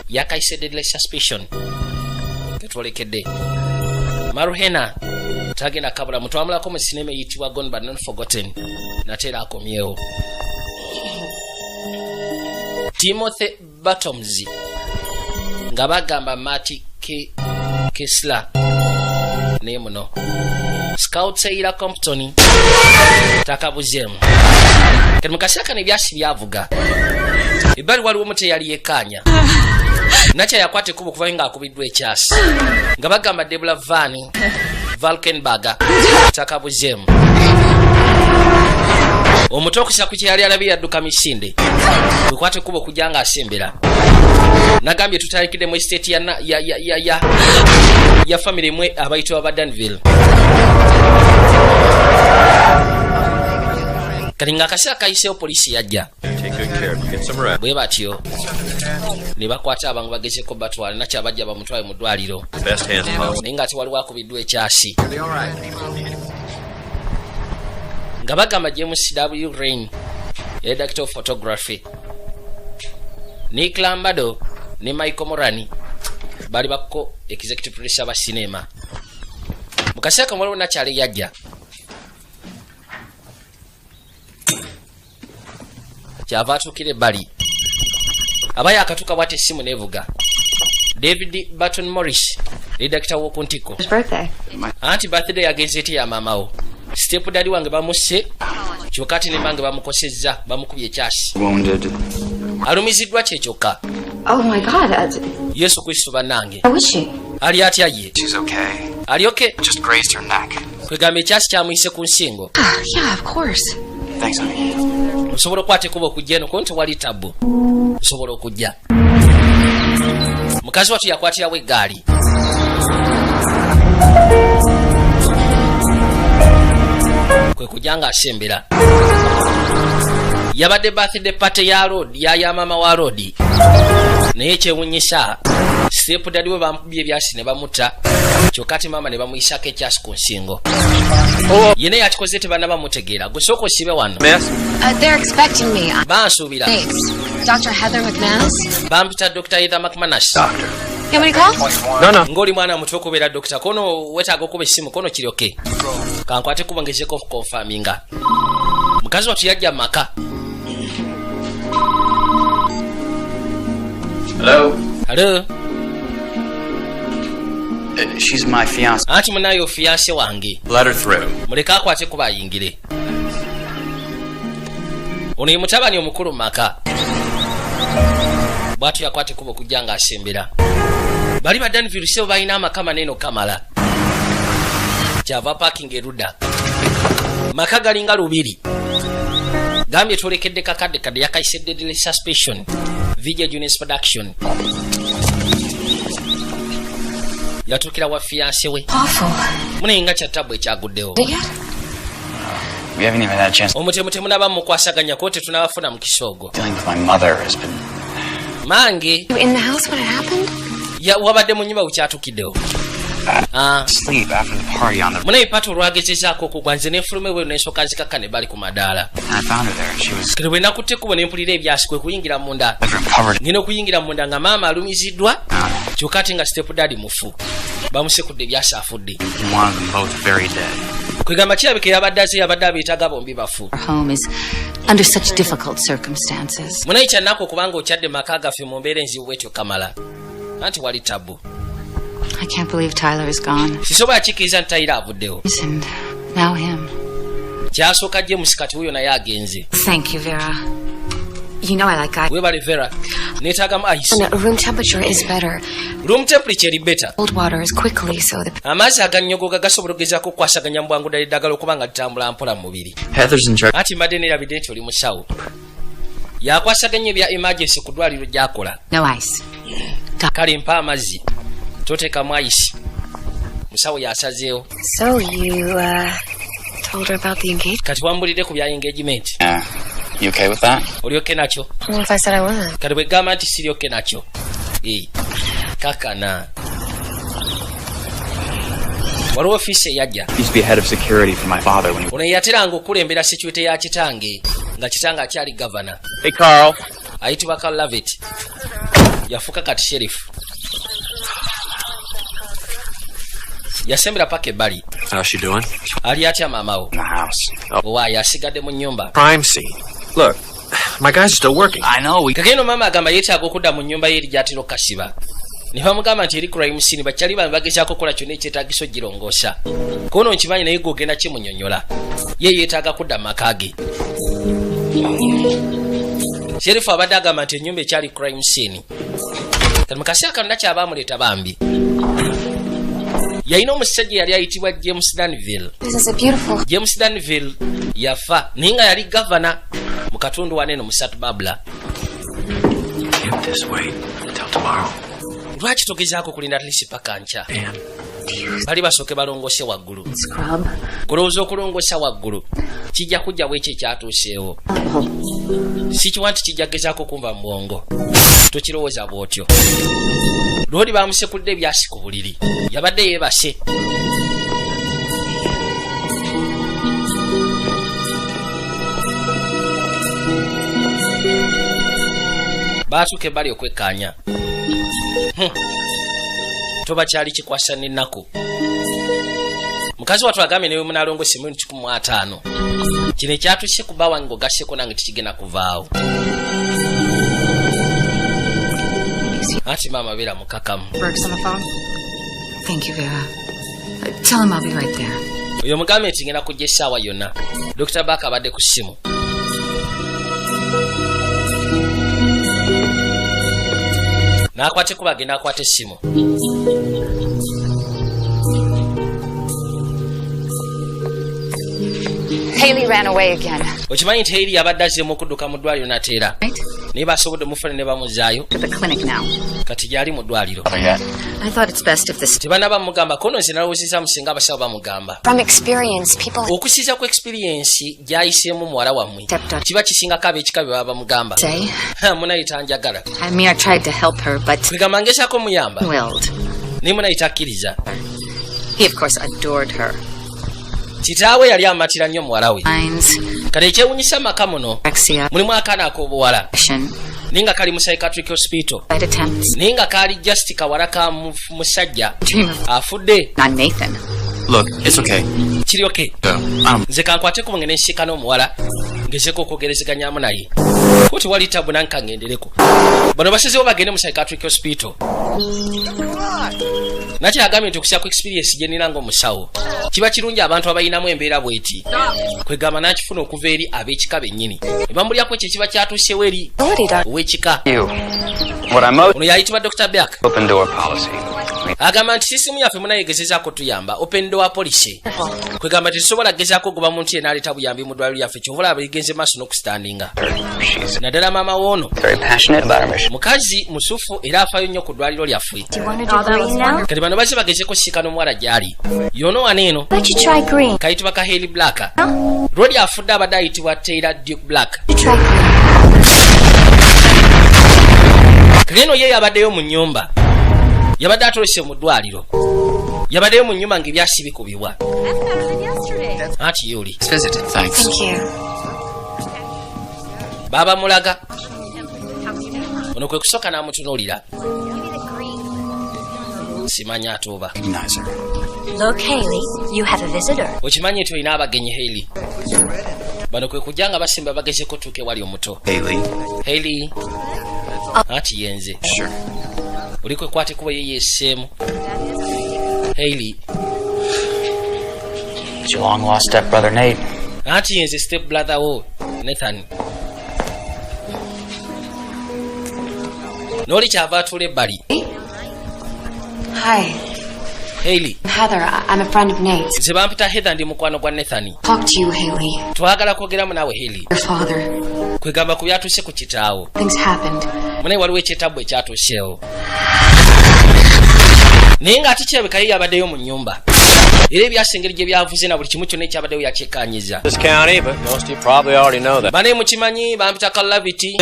yakayise deadly suspicion ketwolekedde Maruhena tagenda kabula mutwamulako mu sinema eyitibwa Gone But Not Forgotten natera akomyewo Timothy Bottoms nga bagamba Mati Kessler ne muno Scout Seira Compton takabuzemu kati mukasaka ne byasi byavuga ibali waliwo mute yali yekanya nacha yakwate kubo kuvainga akubiddwa ekyasi nga bagamba Debula Vani Valkenberger takabuzemu omuto okusa ku kyali alabi yadduka misinde bikwate kubo kujanga asembera nagambye tutalikide mu estate ya family mwe abayitwa ba Danville kalinga kasha kayise polisi yajja bwe batyo ne bakwata abantu bageze ko batwala nacha bajja bamutwaye mu ddwaliro ninga ati waliwo akubiddwa ekyasi nga bagamba James W. Rain director of photography Nick Lambado ne Michael Morani bali bako executive producer ba cinema mukashaka mwaliwo nachali yajja kyava atukire bali abaya akatuka bwate simu nevuga David Burton Morris redactor wo Kuntiko anti birthday yagezeti ya mamawo step daddy wange bamusse kyokati ne bange bamukosezza bamukubye ekyasi alumizidwa kyekyoka Oh my God. Yesu Kristo banange How is she? ali atya ye She's okay. ali okay Just grazed her neck. kwegamba ekyasi kyamuyise ku nsingo Yeah, of course. Thanks, honey. osobola okwate kuba okujja eno konti wali tabu osobola okujja mukazi watu yakwatirawo eggaali kwe kujanga asembera yabadde birthday party ya road ya mama wa road naye kyewunyisa step daddy we bamukubye ebyasi ne bamuta kyokati mama ne bamuyisako ekyasi ku nsingo yene yakikoze tebana bamutegeera gwe sooka osibe wano They're expecting me. bansuubira Thanks. Dr. Heather McManus? bampita Dr. Heather McManus Doctor. You want me to call? No. ng'oli mwana muto okubeera dokita kono wetaaga okuba essimu kono kiryoke kankwate kuba ngezeko confirminga mukazi watu yajja mu maka Hello. Hello? She's my fiance. Anti munayo fiance wange. Let her through. Muleka akwate kuba ayingire. Ono ye mutabani omukulu mu maka. Bwatu yakwate kuba okujja asembera. Bali ba Danville sebo balina amaka maneno kamala. Kyava parking erudda. Maka galinga lubiri. Gambye twolekedde kakadde kadde yakayise deadly suspicion. Video Junis Production. Yatukira wa fiance we. Awful. Munenga kyatabu ekyaguddewo. We haven't even had a chance. Omutemu naba mukwasaganya kote tunabafuna mu kisogo. Dealing with my mother has been. Mange. You in the house when it happened? Ya wabadde mu nyumba ukyatukiddewo. Sleep after the party on the. Munaye pato lwagezezaako okugwanze n'efulume we n'esooka nzikakka ne bali ku madaala. I found her there. She was. Kati bwe nakutte kubo ne mpulira ebyasi kwe kuyingira munda. Covered. Ngina okuyingira munda nga maama alumiziddwa. Kyokka ate nga step daddy mufu. Bamusekudde ebyasi afudde. One of them both very dead. Kwegamba kirabika yabadde abeetaaga bombi bafu. Our home is under such difficult circumstances. Munaye kyannako okubanga okyadde maka gaffe mu mbeera enzibu bwetyo kamala. Anti wali tabu. I can't believe Tyler is gone. Sisobola kikkiriza nti Tyler avuddewo. And now him. Kyasooka James kati wuyo naye agenze. Thank you, Vera. You know I like ice. Weebale Vera. Neetaagamu ice. And room temperature is better. Room temperature eri better. Cold water is quickly so the Amazzi agannyogoga gasobola okugezaako okukwasaganya mu bwangu ddala eddagala okuba nga litambula mpola mu mubiri. Heather's in charge. Anti mbadde neerabidde nti oli musawo. Yakwasaganya ebya emergency ku ddwaliro gy'akola. no ice. Kale mpa amazzi. Toteekamu ice. Musawo yasazeewo. So you told her about the engagement? Kati wambulidde ku bya engagement. Yeah. You okay with that? Oli oke nakyo? What if I said I wasn't? Kati bwe gamba nti siri oke nakyo. Kakana. Waliwo ofiisi eyajja. Used to be head of security for my father when he. Ono yateranga okulembera security ya kitange nga kitange akyali governor. Hey Carl. Ayitibwa Carl Lavitt. yafuka kati sheriff. Yasembera paka ebbali. How's she doing? Ali atya maamawo. In the house. Why asigadde mu nnyumba. Crime scene. Look, my guys are still working. I know, we... Kageno maama agamba yeetaaga okudda mu nnyumba ye eri gy'atera okukasiba. Ne bamugamba nti eri crime scene bakyali bagezaako okukola kyonna ekyetaagisa ogirongoosa. Kono nkimanyi naye gw'ogenda kimunyonyola. Ye yeetaaga kudda mu maka ge. Sheriff abadde agamba nti ennyumba ekyali crime scene. Kati mu kaseera kano nakyaba amuleeta bambi. Yalina omusajja yali ayitibwa James Danville. James Danville yafa naye nga yali gavana mu katundu waneno mu St. Barbara. Can't this wait until tomorrow? Lwaki togezaako kulinda atlisi paka nkya? Bali basooke balongoose waggulu. Kulowooza okulongoosa waggulu kijja kujja bwekyo ekyatuuseewo. Si kiwa nti kijja gezaako kumva mu bwongo. Tokirowooza bw'otyo. Lwoli bamusekulidde ebyasi ku buliri. Yabadde yeebase. Baatuuka ebbali okwekkaanya. Toba kyali kikwasa n'ennaku. Mukazi wattu agambye newe munalongose mu 15. Kino ekyatuuse ku bba wange ogasseko nange tikigenda kuvaawo. Ati maama beera mukakamu. Burke's on the phone. Thank you, Vera. Tell him I'll be right there. Oyo mugambe nti ngenda kujja essaawa yonna. Dr. Barker abadde ku ssimu. N'akwate kuba agenda akwate essimu. Haley ran away again. Okimanyi nti Haley abadde azzeemu okudduka mu ddwaliro nateera. Naye basobodde mufune ne bamuzaayo. To the clinic now. Kati gyali mu ddwaliro. I thought it's best if this... Tebanaba mugamba kono nze nalowoozezza musinga abasawo bamugamba. From experience, people... Okusiza ku experience gy'ayiseemu muwala wammwe. Kiba kisingako ab'ekika bye baba bamugamba. Say? Munayita njagala. Amir tried to help her, but... Kwegamba ngezaako muyamba. Willed. Naye munayita akkiriza. He, of course, adored her. Kitaawe yali amatira nnyo muwala we. Minds... Kati ekyewuunyisa maka muno mulimu akaana ak'obuwala naye nga kali mu psychiatric hospital naye nga kaali just kawala ka musajja afudde. Look, it's okay. Kiri okay. Nze kankwate ku ngene nshikana omuwala ngezeko okwogerezeganyaamu naye kuti wali tabu nanka ngendereko bano basezewo bagende mu psychiatric hospital. Nakyo agambye nti okusa ku experience gye nina ng'omusawo kiba kirungi abantu abayinamu embeera bw'eti kwegamba nakifuna okuva eri ab'ekika bennyini ne bamulyako ekyo kiba kyatuusewo eri ow'ekika. Ono yayitibwa Dr. Beck. Open door policy. Agamba nti sisimu yaffe munayegezezaako tuyamba open door policy. Kwegamba nti tusobola gezaako ogoba muntu yenna aleeta buyambi mu ddwaliro lyaffe kyovula abegenze maaso n'okustandinga. Naddala maama woono mukazi musufu era afaayo nnyo ku ddwaliro lyaffe. Kati bano bazze bagezeko sikano omuwala gy'ali yono waneeno kayitibwa ka Haley Black. Lwoli afudde abadde ayitibwa Taylor Duke Black. Kageno ye yabaddeyo mu nnyumba yabadde atolose mu ddwaliro yabaddeyo mu nnyumba ng'ebyasi bikubibwa. Ati yoli baba mulaga ono kwe kusooka n'amutunuulira simanya atuuba. Look, Haley, you have a visitor. Okimanyi nti olina abagenyi Haley. Bano kwe kujja nga basimba bagezeko tuuke wali omuto. Haley. Ati yenze. Sure. Oli kwe kwate kuba ye yeesseemu. Haley. It's your long lost stepbrother Nate. Ati yenze step brother wo Nathan. Noli kyava atula ebbali. Hi. Haley. Heather, I'm a friend of Nate's. Nze bampita Heather ndi mukwano gwa Nathan. Talk to you, Haley. Twagala kwogeramu naawe Haley. Your father. Kwegamba ku byatuuse ku kitaawo. Things happened. Munaye waliwo ekyetaabu ekyatuuseewo. Naye ng'ate kirabika ye yabaddeyo mu nnyumba. Era ebyasinga engeri gye byavuze na buli kimu kyonna ekyabaddeyo yakyekkaanyiza. Bane mukimanyi bampita Calavity.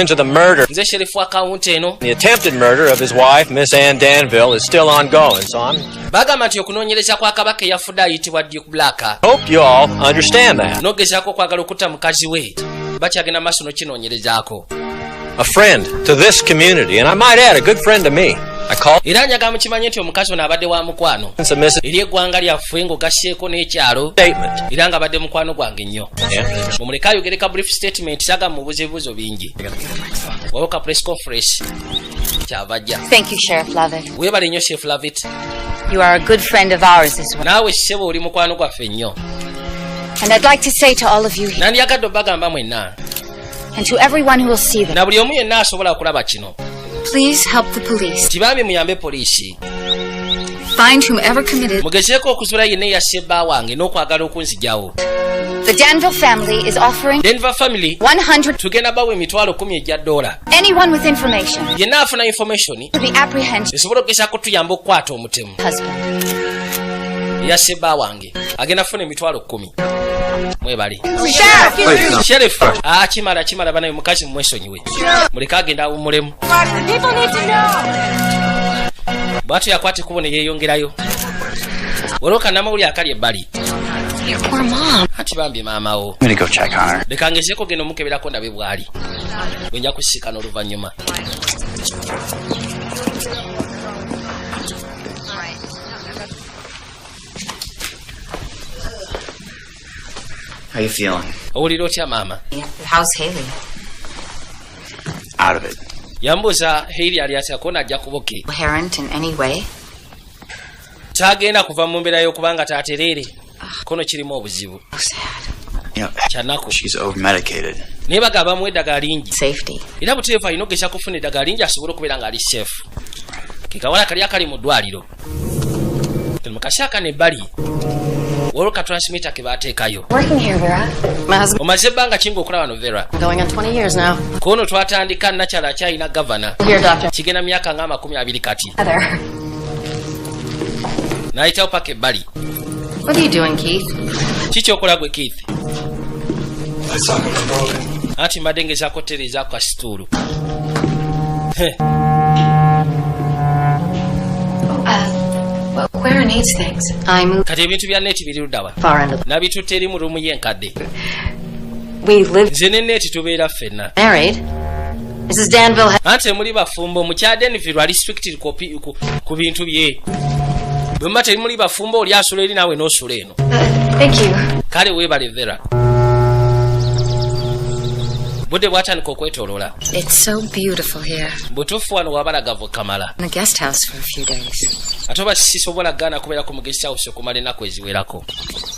Nze sheriff wa kawunti eno. The attempted murder of his wife, Miss Ann Danville, is still ongoing, so bagamba nti okunoonyereza kwa kabaka eyafudde ayitibwa Duke Black. hope you all understand that. N'ogezaako okwagala okutta mukazi we bakyagenda maaso n'okinoonyerezaako. a friend to this community, and I might add, a good friend to me. I called era nyaga mukimanye nti omukazi ono abadde wa mukwano eri eggwanga lyaffe ng'ogasseeko n'ekyalo statement. era nga abadde mukwano gwange nnyo. Yeah. mumuleke ayogereka brief statement saga mubuuza ebibuuzo bingi wawoka press conference kyava ajja. Thank you, Sheriff Lovett. weebale nnyo Sheriff Lovett. You are a good friend of ours as well. naawe ssebo oli mukwano gwaffe nnyo. And I'd like to say to all of you here, nandyagadde obbagamba mwenna and to everyone who will see them, na buli omu yenna asobola okulaba kino Please help the police kibambi muyambe poliisi find whomever committed. mugezeeko okuzuula yenna eyasse bba wange n'okwagala okunzijawo. the Danville family is offering Denver family 100 tugenda bawa emitwalo 10 egya $1. anyone with information yenna afuna information to the apprehension esobola okugezaako tuyamba okukwata omutemu husband. yasse bba wange agenda kufuna emitwalo 10. mwebale Sheriff! Sheriff kimala banaye mukazi mumwesonyiwe muleke agenda awummulemu. People need to know. bwatyo yakwata ekkubo ne yeeyongerayo olwoka namawuli akali ebbali Poor mom. anti bambye maamawo. I'm gonna go check on her. leka ngezeeko genda omukeberako ndabe bwali bwe nja kusisikana oluvannyuma. How you feeling? owulira otya maama? How's Haley? Out of it. yambuuza Hailey ali atya kona ajja kuboke. Coherent in any way? kyagenda kuva mu mbeera y'okubanga taatereere kono kirimu obuzibu So sad. You know, kyanaku she's over-medicated. naye baga bamuwa eddagala lingi Safety. era buteefu alina okugesa kufuna eddagala lingi asobole okubeera ng'ali seefu. kekawala kali akali mu ddwaliro mukashaaka nebbali waliwo katransmitter ke baateekayo. Working here, Vera. My husband omaze ebbanga kinga okulaba Novera going on 20 years now. kono twatandika nakyala akyalina gavana Here, doctor. kigenda myaka nga 20 kati Heather. n'ayitawo paka ebbali. What are you doing, Keith? kikyokola gwe Keith? anti mbadde ngezaako tereezaako kasituulu. Where are Nate's things? I moved kati ebintu bya neeti biri luddawa far into the... nabitutte eri mu ruumu y'enkadde. We lived nze ne neeti tubeera ffenna married. Mrs. Danville had... anti muli bafumbo mukya Denville ali restricted ku bintu bye. bwe mba temuli bafumbo oli asula eri naawe n'osula eno. Thank you. kale weebale Vera. budde bwatandika okwetooloola. It's so beautiful here. butuufu wano wabalagavu kamala In the guest house for a few days. ate oba sisobola gaana kubeera ku guest house okumala ennaku eziwerako.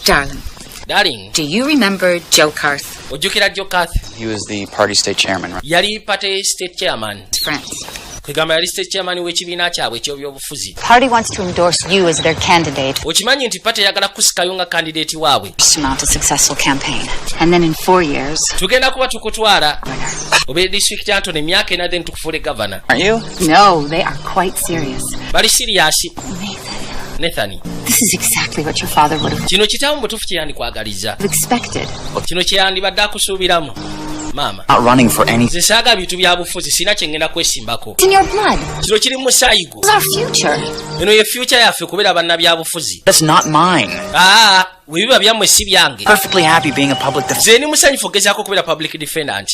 Darling, darling do you remember Joe Carth? ojjukira Joe Carth? He was the party state chairman, right? yali party state chairman. Friends. kwegamba yali state chairman w'ekibiina kyabwe eky'ebyobufuzi. Party wants to endorse you as their candidate. okimanyi nti pate eyagala kusikayo nga kandidate waabwe. To mount a successful campaign. And then in 4 years, tugenda kuba tukutwala obeere district Anthony emyaka ena then tukufuule governor. Aren't you? no, they are quite serious. bali siriasi. Nathan, This is exactly what your father would have kino kitaawo mutuufu kye yandikwagaliza. expected. kino kye yandibadde akusuubiramu. maama Not running for anything. nze saaga bintu bya bufuzi sina kye ngenda kwesimbako. It's in your blood. kino kiri mu musaayi gwo. It's our future. eno ye future yaffe kubeera bannabyabufuzi. That's not mine. bwe biba byammwe si byange. Perfectly happy being a public defender. nze ni musanyufu ogezaako okubeera public defendant.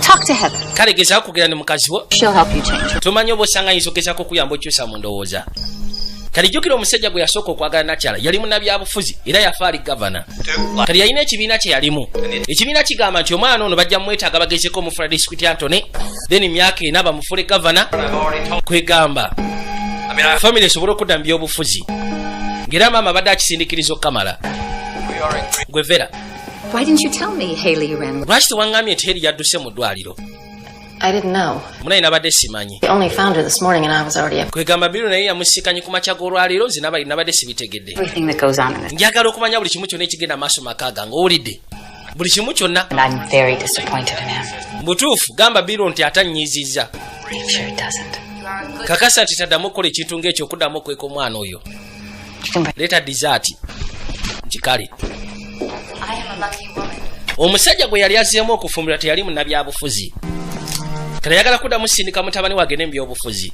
Talk to Heather. kale gezaako okugera ne mukazi wo. She'll help you change. tomanyi oba osanga ayinza ogezaako okuyamba okyusa mu ndowooza. kale jjukira omusajja gwe yasooka okwagala nakyala yali munnabyabufuzi era yafa ali gavana. kale yalina ekibiina kye yalimu. ekibiina kigamba nti omwana ono bajja mumwetaaga bagezeko omufula district Anthony then emyaka ena bamufule gavana. kwegamba famire esobole okudda mu byobufuzi ng'era maama badde akisindikiriza okukamala. gwe Vera, Why didn't you tell me Haley ran? lwaki tewaŋŋambye nti Heri yadduse mu ddwaliro? I didn't know. munaye nabadde simanyi. We only found her this morning and I was already up. kwegamba biro naye yamusiikanye ku makya g'olwaleero nze nabadde sibitegedde. Everything that goes on in this. njagala okumanya buli kimu kyonna ekigenda maaso maka gange owulidde buli kimu kyonna. And I'm very disappointed in him. butuufu gamba biro nti atanyiizizza. I'm sure it doesn't. kakasa nti taddamu okukola ekintu ng'ekyo okuddamu okweka omwana oyo. You can leeta disaati nkikale. I am a lucky woman. omusajja gwe yali azzeemu okufumbirwa teyali munnabyabufuzi. kale yagala kuddamu sindika mutabani wagende mu byobufuzi.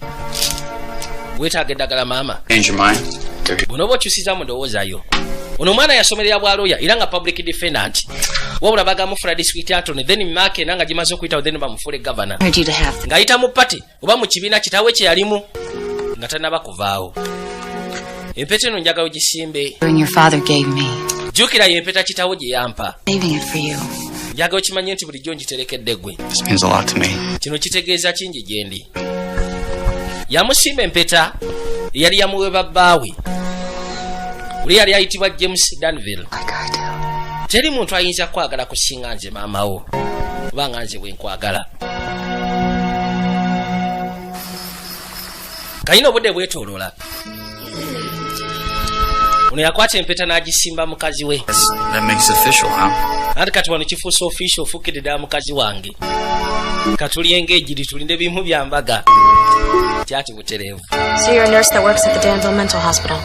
weetaaga eddagala maama. Change your mind. buno oba okyusiza mu ndowoozayo. ono omwana yasomerera bwalooya era nga public defendant. wabula bagamufula district attorney then make nanga gimaze okuyitawo then bamufule governor Heard you to have. ng'ayita mu party oba mu kibiina kitawe kye yalimu nga tanaba kuvaawo. Empeta eno njagala ogisimbe. And your father gave me. Jjukira y'empeta kitawo gye yampa. Saving it for you. Njagala okimanye nti bulijjo ngiterekedde ggwe. This means a lot to me. Kino kitegeeza kingi gye ndi. Yamusimba empeta eyali yamuweeba bbaawe. Uli yali ayitibwa James Danville. Like I do. Teri muntu ayinza kwagala kusinga nze maama wo. Kubanga nze bwe nkwagala. Kayina obudde bwetooloola. Ono yakwata empeta n'agisimba mukazi we. That makes it official, huh? Ate kati wano kifuusa official ofukidde ddala mukazi wange. Katuli engaged tulinde bimu bya mbaga. Kyati butereevu. So you're a nurse that works at the Danville Mental Hospital.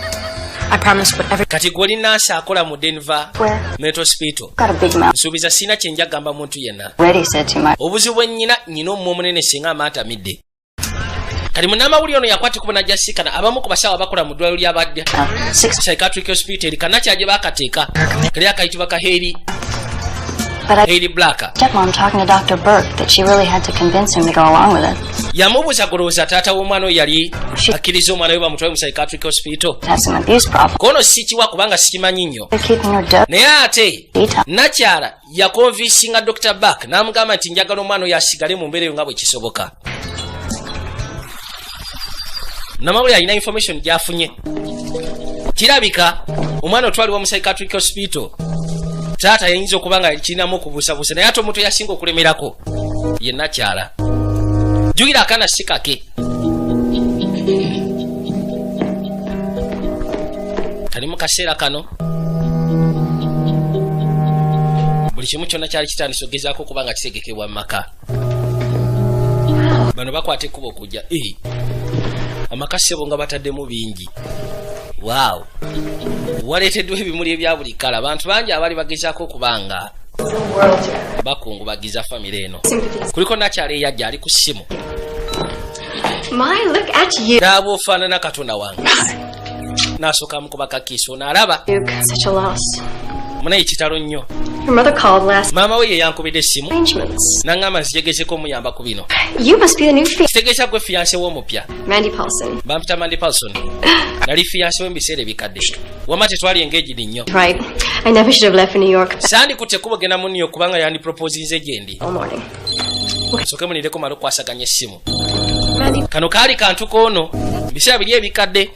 I promise whatever. Kati gw'oli nnaasi akola mu Denver Where? Mental Hospital. Got a big mouth. Nsuubiza sina kye nja gamba muntu yenna. Already said too much. Obuzibu bwe nnyina omumwa omunene singa amaatamidde. Kali munnamawulire ono yakwata kubona jasikana abamu ku basawo abakola mu ddwaliro ly'abadde. Psychiatric Hospital kanakya gye baakateeka. Kali akayitibwa Kaheri. But I Hailey Blacker. stepmom talking to Dr. Burke that she really had to convince him to go along with it. Yamubuuza golowooza taata w'omwana oyo yali akkiriza omwana we bamutwale mu Psychiatric Hospital. Has some abuse problem. Kono sikiwa kubanga sikimanyi nnyo. They're keeping her dope. Naye ate nakyala yakonvinsinga Dr. Buck n'amugamba nti njagala omwana oyo asigale mu mbeera eyo nga bwe kisoboka. Namawulire alina information gy'afunye. Kirabika omwana otwalibwa mu Psychiatric Hospital. Taata yayinza okuba nga kirinamu okubuusabuusa naye ate omuntu yasinga okulemerako ye nakyala. Jjukira akaana si kake. Kali mu kaseera kano buli kimu kyonna kyali kitandise okugezaako okuba nga kitegekebwa mu maka. Bano bakwata ekkuba okujja. Amaka ssebo nga bataddemu bingi. Wow. Waleeteddwa ebimuli ebya buli kala. Abantu bangi abali bagezaako okubanga bakungubagiza famire eno. Kuliko nakyala eyajja ali ku ssimu. My, look at you. Naaba ofaanana Katonda wange. N'asooka amukubako kiiso n'alaba. Duke, such a loss. Munaye kitalo nnyo. Your mother called last. Maama we ye yankubidde essimu. Arrangements. N'aŋŋamba nzijegezeko omuyamba ku bino. You must be the new Kitegeeza gwe fiyanse w'omupya. Mandy Paulson. Bampita Mandy Paulson. Nali fiyanse w'ebiseera ebikadde. Wamma tetwali engaged nnyo. Right. I never should have left for New York Sandikutte ekkubo genda mu New York kubanga yandi proposinze gye ndi. all morning. Soke munireko malo kwasaganya essimu. Mandy. Kano kaali kantu koono. Biseera biri ebikadde.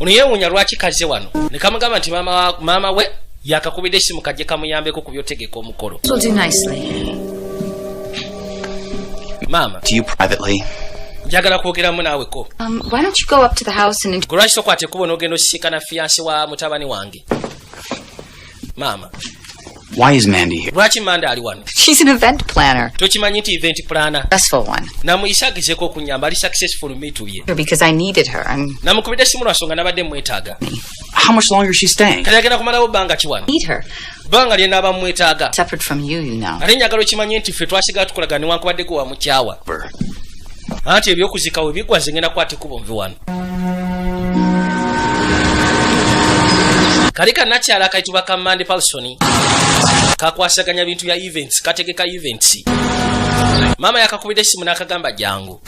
Ono yeewuunya lwaki kaze wano. Ne kamugamba nti maama we yakakubidde essimu kajje kamuyambeko ku byotegeka omukolo. Will do nicely. Maama. To you privately. Njagala kwogeramu naaweko. Why don't you go up to the house and... Gwe lwaki tokwata ekkubo n'ogenda osisinkana fiyanse wa mutabani wange. Maama. Why is Mandy here? Lwaki Manda ali wano? She's an event planner. Tokimanyi nti event planner. Successful one. Namuyisa agezeeko okunyamba ali successful meetu bye. Because I needed her and... Namukubidde essimu lwa nsonga nabadde mwetaaga. How much longer is she staying? Kale agenda kumalawo bbanga ki wano? Need her. Bbanga lye naaba mwetaaga. Separate from you, you know. Ate njagala okimanye nti ffe twasigala tukolagana newankubadde wa mukyawa. Anti ebyokuzika we bigwa nze ngenda kwata ekkubo nvi wano. Kali kannakyala akayitibwa ka Mandy Paulson kakwasaganya bintu bya events, kategeka events. Maama yakakubidde essimu n'akagamba jangu.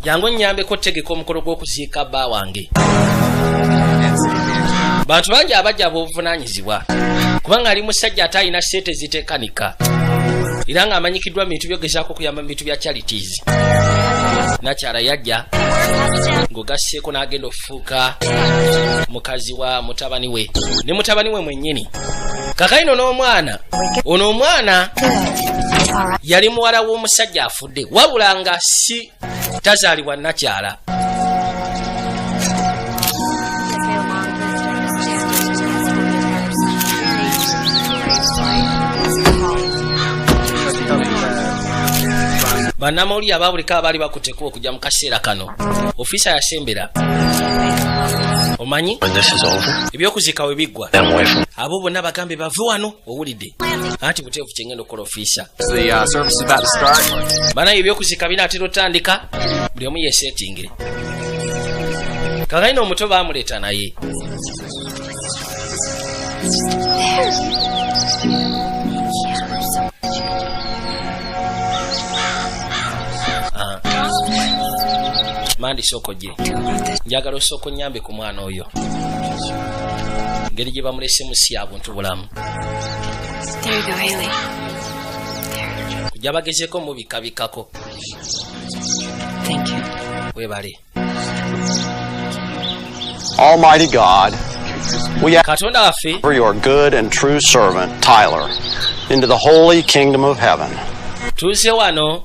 Jangu nnyambeko otegeka omukolo gw'okuziika bba wange. Bantu bangi abajja ab'obuvunaanyizibwa kubanga ali musajja ate alina ssente ziteekanika era ng'amanyikiddwa mu bintu byogezaako okuyamba mu bintu bya charities. Nakyala yajja ng'ogasseeko n'agenda okufuuka mukazi wa mutabani we ne mutabani we mwennyini. Kakayino n'omwana ono omwana yali muwala w'omusajja afudde wabula nga si tazaalibwa nakyala. Bannamawulire abaabulika abaali bakutteko okujja mu kaseera kano. Ofiisa yasembera. Omanyi? Ebyokuzika we biggwa. Abo bonna bagambe bave wano owulidde. Anti buteefu kyengenda okukola ofiisa. Banaye ebyokuzika binaatera otandika buli omu yeeseetingire. Kakayina omuto baamuleeta naye. Mandi soko gye. Njagala osoko nyambe ku mwana oyo. Ngeri gye bamulese musi abuntu bulamu. There you go, Haley. Kujja bagezeko mu bikabikako. Thank you. Webale. Almighty God, we ask Katonda waffe for your good and true servant, Tyler, into the holy kingdom of heaven. tuze wano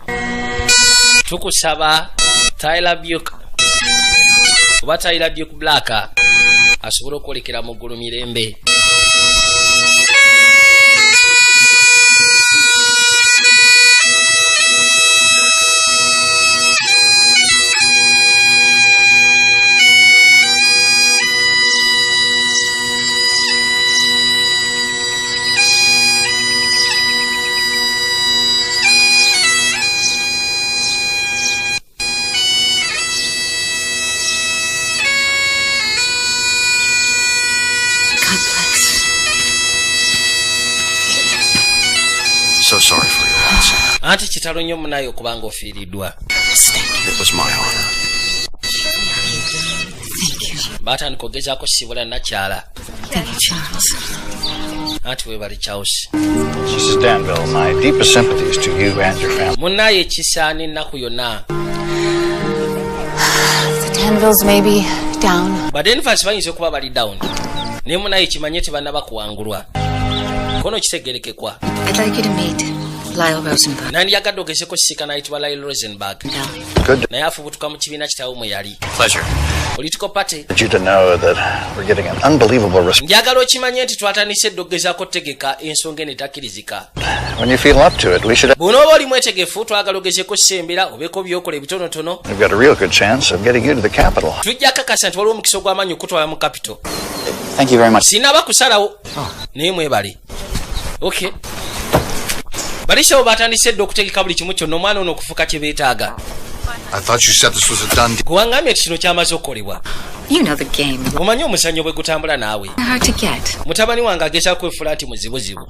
tukusaba Tyler Buke oba Tyler Buke Black asobola okwolekera mu ggulu mirembe. So sorry for your loss. Anti kitalo nnyo munayo kubanga ofiiriddwa. It was my honor. Thank you. Batandika ogezaako sibula nakyala. Thank you, Charles. Anti weebali Charles. Mrs. Danville, my deepest sympathies to you and your family. Munnaye ekisaana ennaku yonna. The Danvilles may be down. Badenfas bayinza okuba bali down. Naye munnaye kimanye tebannaba kuwangulwa. Kono kitegerekekwa. I'd like you to meet Lyle Rosenberg. Nandi yagadde ogezeko sisinkana ayitibwa Lyle Rosenberg. Good Naye afubutuka mu kibiina kitawe mwe yali. Pleasure. Political party. for you to know that we're getting an unbelievable response. Njagala okimanye nti twatandise dde okugezaako okutegeka ensonga eno etakkirizika. When you feel up to it, we should. Bw'onooba oli mwetegefu twagala ogezeeko sembera obeeko byokola ebitonotono. We've got a real good chance of getting you to the capital. Tujja kakasa nti waliwo omukisa ogw'amaanyi okutwala mu capital. Thank you very much. Sinaba kusalawo. Naye mwebale. Okay. Balisawo batandise dde okutegeka buli kimu kyonna omwana ono okufuuka kye beetaaga. I thought you said this was a done deal. Kuwangambye nti kino kyamaze okukolebwa. You know the game. Omanyi omuzannyo bwe gutambula naawe. Hard to get. Mutabani wange agezaako kwefuula nti muzibuzibu.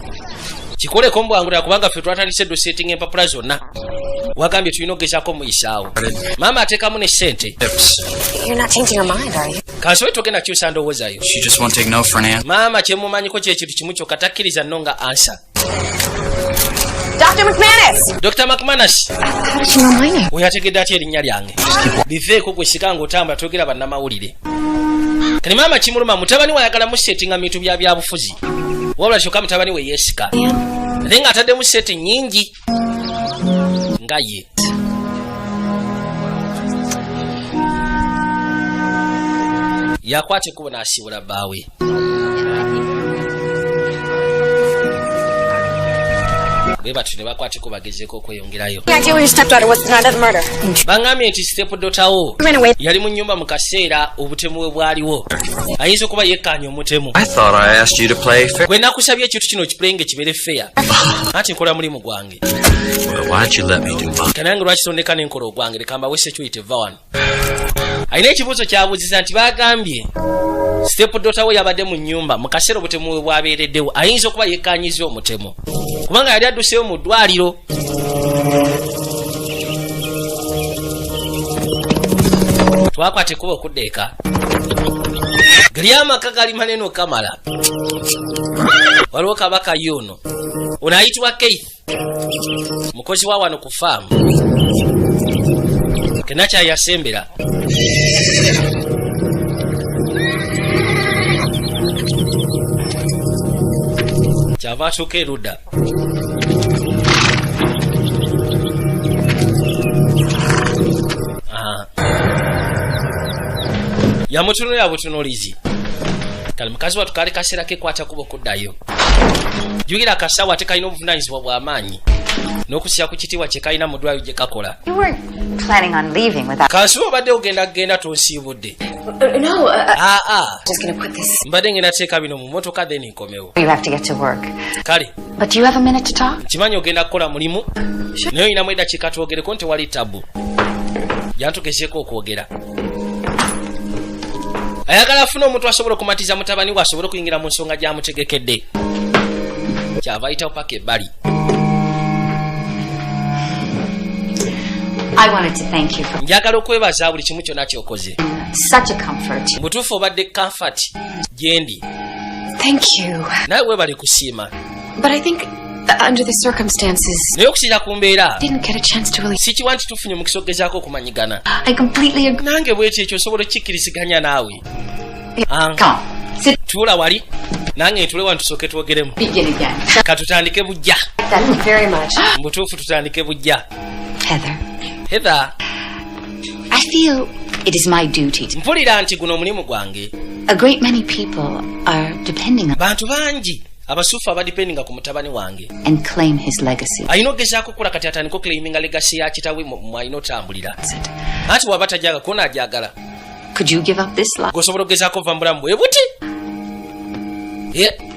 Kikoleko mbwangulira kubanga ffe twatandise dde setting empapula zonna. Wagambye tulina okugezaako muyisaawo. Maama ateekamu ne ssente. You're not changing your mind, are you? Kansobe togenda kyusa ndowoozayo. She just won't take no for an answer. Maama kyemumanyiko kye kintu kimu kyokka takkiriza nno nga ansa. Dr. McManus! Dr. McManus. How did you know my name? Oyo ategedde atya erinnya lyange. Biveeko gwe sika ng'otambula twogera bannamawulire. Kati maama kimuluma mutabani we ayagala mu settinga bintu bya byabufuzi. Wabula kyokka mutabani we yeesika. Naye ng'ataddemu seti nnyingi. Nga ye. Yakwata ekkubo n'asiibula bbaawe. Bwe batyo ne bakwateko bagezeeko okweyongerayo. The idea where your stepdaughter was not at the murder. Bangambye nti stepdotawo Ran away. yali mu nnyumba mu kaseera obutemu bwe bwaliwo. Ayinza okuba yekkaanya omutemu. I thought I asked you to play fair. Gwe nakusabye ekintu kino kipulenge kibeere fair. Anti nkola mulimu gwange. Well, why'd you let me do mine? Kanange lwaki tondeka n'enkola ogwange leka mbawese kyuyite va wano. Alina ekibuuzo kyabuuziza nti bagambye stepdotawo yabadde mu nnyumba mu kaseera obutemu bwe bwabeereddewo ayinza okuba yekkaanyiza omutemu. Kubanga yali adduseyo mu ddwaliro. Twakwata ekkubo okudda eka. Gali amaka gali manene okamala. Waliwo kabaka yuno. Ono ayitibwa Keith. Mukozi wa wano ku faamu. Kenakya yasembera. Kyava atuuka erudda. Yamutunulira butunulizi. Kale mukazi watu kale kaseera ke kwata kubo kuddayo. Jugira akasawa ate kalina obuvunaanyizibwa bw'amaanyi. N'okusira ku kitiibwa kye kalina mu ddwaliro gye kakola. You weren't planning on leaving without. Kansuba obadde ogenda tonsiibudde. No, Just gonna put this. Mbadde ngenda teeka bino mu motoka then nkomewo. You have to get to work. Kale, But do you have a minute to talk? kimanyi ogenda kukola mulimu? Naye olinamu eddakiika twogereko nti wali tabu. Jantugezeeko okwogera. Ayagala afune omuntu asobola okumatiza mutabani we asobole okuyingira mu nsonga gy'amutegekedde. Kyava ayitawo paka ebbali. I wanted to thank you for njagala okwebaza buli kimu kyonna kyokoze. such a comfort. Butuufu obadde comfort gyendi. Thank you. Nawe weebale kusiima. But I think that under the circumstances, Naye okusinziira ku mbeera I didn't get a chance to really. sikiwa nti tufunye omukisa okugezaako okumanyigana. I completely agree. Nange bw'ekyo ekyo osobola okukikkiriziganya naawe. Come, sit. Tuula wali nange ntule wano tusooke twogeremu. Begin again. Katutandike bujja. Thank you very much. Mbutuufu tutandike bujja. Heather, Heather, I feel it is my duty to. mpulira nti guno omulimu gwange. A great many people are depending on Bantu bangi abasuufu abadipendinga ku mutabani wange. and claim his legacy. Alina ogezaako okukola kati atandika okuleiminga legasi ya kitawe mwalina otambulira. Anti bw'aba tajagala kona ajagala. Could you give up this life? Gosobola ogezaako ova mu bulamu bwe buti.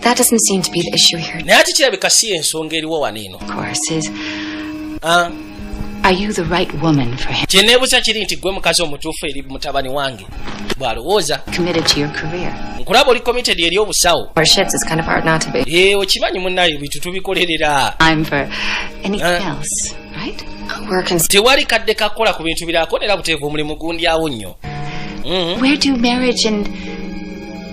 That doesn't seem to be the issue here. Naye ati kirabika si ensonga eriwo wano eno. Of course, is are you the right woman for him? Kye neebuuza kiri nti gwe mukazi omutuufu eri mutabani wange bw'alowooza. Committed to your career. Nkulaba oli committed eri obusawo. Or shits, it's kind of hard not to be. Okimanyi munnaye bitu tubikolerera. I'm for anything else, right? Work and. Tewali kadde kakola ku bintu birako era buteevu omulimu gundyawo nnyo. Where do marriage and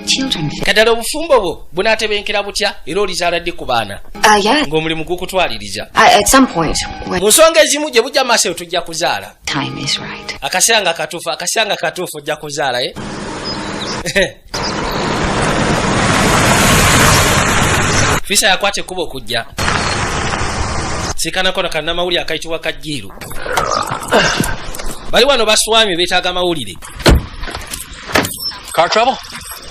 children fit? Kaddala obufumbo bwo bunaatebenkera butya era olizaala ddi ku baana Yeah. ng'omulimu gukutwaliriza. At some point, when Mu nsonga ezimu gye bujja maaso tujja kuzaala. time is right. Akaseera nga katuufu ojja kuzaala Fisa yakwata ekkubo okujja. Sikanako na kannamawulire akayitibwa Kajjiiru. Bali wano baswami beetaaga mawulire. Car trouble?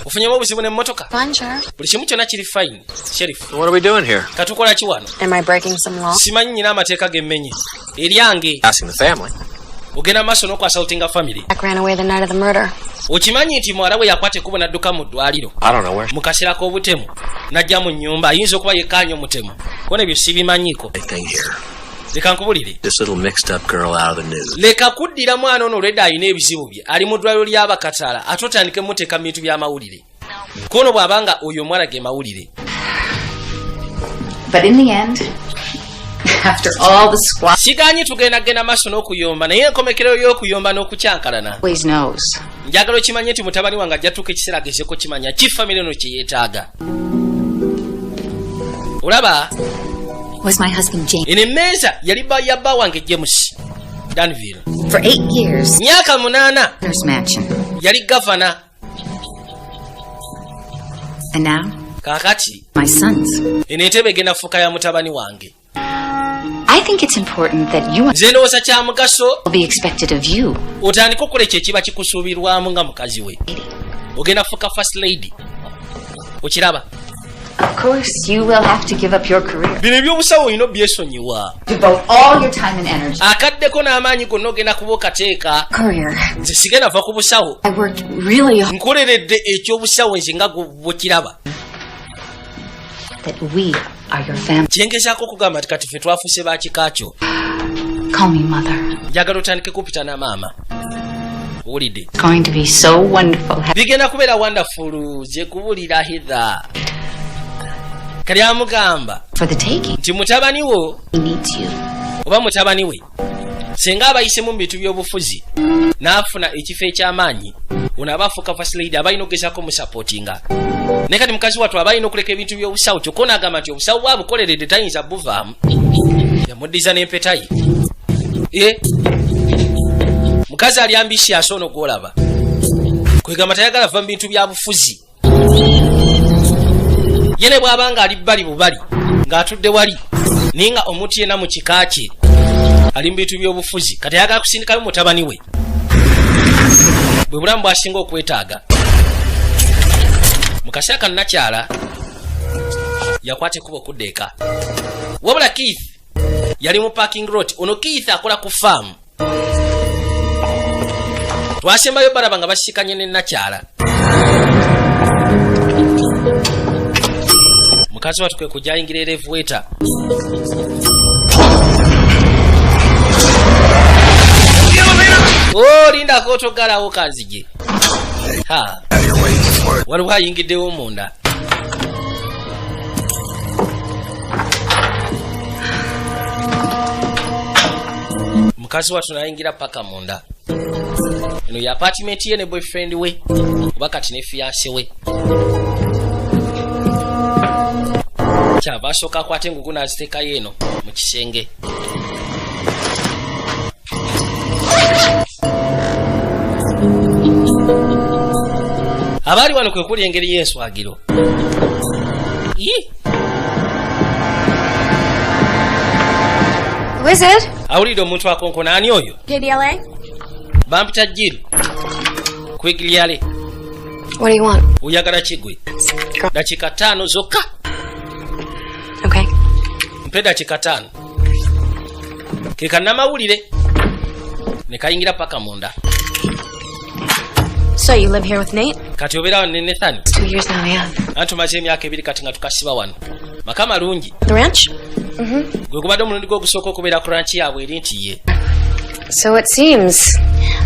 Ofunyemu obuzibu n'emmotoka. Fine, Sheriff. Buli kimu kyonna kiri fine. Sheriff. What are we doing here? Katukola ki wano? Am I breaking some law? Simanyi nyina amateeka gemmenye. Eryange. Asking the family. Ogenda maaso n'okwasaltinga family. Jack ran away the night of the murder. Okimanyi nti muwala we yakwata ekkubo n'adduka mu ddwaliro. I don't know where. Mu kaseera k'obutemu. N'ajja mu nnyumba ayinza okuba yekkaanya omutemu. Kona ebyo sibimanyiiko. Thing here. Leka nkubulire. This little mixed up girl out of the news. Leka kuddira mwana ono olwedda alina ebizibu bye. Ali mu ddwaliro ly'abakatala ate otandike muteeka mu bintu by'amawulire. Kono bw'abanga oyo omwana ge mawulire. But in the end, after all the squat, Sigaanyi tugenda maaso n'okuyomba naye enkomekero y'okuyomba n'okukyankalana. always knows. Njagala okimanye nti mutabani wange ajja tuuka ekiseera agezeeko kimanya ki famire eno kye yeetaaga. Olaba? Was my husband James. Eno emmeeza yali ya bba wange James Danville. For 8 years, Myaka 8 there's mansion. yali gavana. And now, Kaakati my sons. eno entebe egenda fuuka ya mutabani wange. I think it's important that you Nze ndowooza kya mugaso will be expected of you. otandika okukola ekyo ekiba kikusuubirwamu nga mukazi we. Ogenda fuuka first lady. Okiraba? Of course, you will have to give up your career. Bino ebyobusawo olina obyesonyiwa. Devote all your time and energy. Akaddeko n'amaanyi gonna ogenda kuba okateeka. Career. Nze sigenda va ku busawo. I worked really hard Nkoleredde ekyobusawo nze nga bwekiraba. that we are your family. Kyengezaako okugamba nti kati ffe twafuuse ba kika kyo. Call me mother. Njagala otandike kupita na maama. Owulidde? It's going to be so wonderful. Bigenda kubeera wonderful ze kubulira Heather. Kali amugamba For the taking. nti mutabani wo He needs you. oba mutabani we singa abayisemu mu bintu by'obufuzi n'afuna ekifo eky'amaanyi ono aba afuuka first lady aba alina okugezaako musapootinga. Naye kati mukazi wattu aba alina okuleka ebintu by'obusawo kyokka onaagamba nti obusawo bwabukoleredde tayinza buvaamu. Yamuddiza n'empeta ye. Mukazi ali ambitious ono gw'olaba. Kwegamba tayagala va mu bintu bya bufuzi. Yene bw'abanga ali bbali bubali ng'atudde wali naye nga omuntu yenna mu kika kye ali mu bintu by'obufuzi kati ayagala kusindikayo mutabani we bwe bulamu bw'asinga okwetaaga. Mu kaseera kano nakyala yakwata ekkubo okudda eka. Wabula Keith yali mu parking lot. Ono Keith akola ku faamu. Twasembayo balaba nga basisikanye ne nakyala. Mukazi wattu kwe kujja ayingira erevuweta. Lindako otogalawo kanzige. Waliwo ayingiddewo munda. mukazi watu nayingira paka munda. Eno ya apartment ye ne boyfriend we oba kati ne fiancé we. Kyava asooka akwate engugu n'aziteekayo eno mu kisenge. Abaali wano kwe kuli engeri y'enswagiro. Wizard? Awulidde omuntu akonkona ani oyo? KDLA? Bampita Jill. Kwegiryale. What do you want? Oyagala kigwe. Dakika 5 zokka. Okay. Mpe dakika 5. Keka namawulire. Ne kayingira paka munda. So you live here with Nate? Kati obeera ne Nathan. 2 years now, yeah. Tumaze emyaka 2 kati nga tukasiba wano. Makama lungi. The ranch? Gwe gubadde omulundi gw'okusooka okubeera ku ranch yaabwe eri nti ye. So it seems.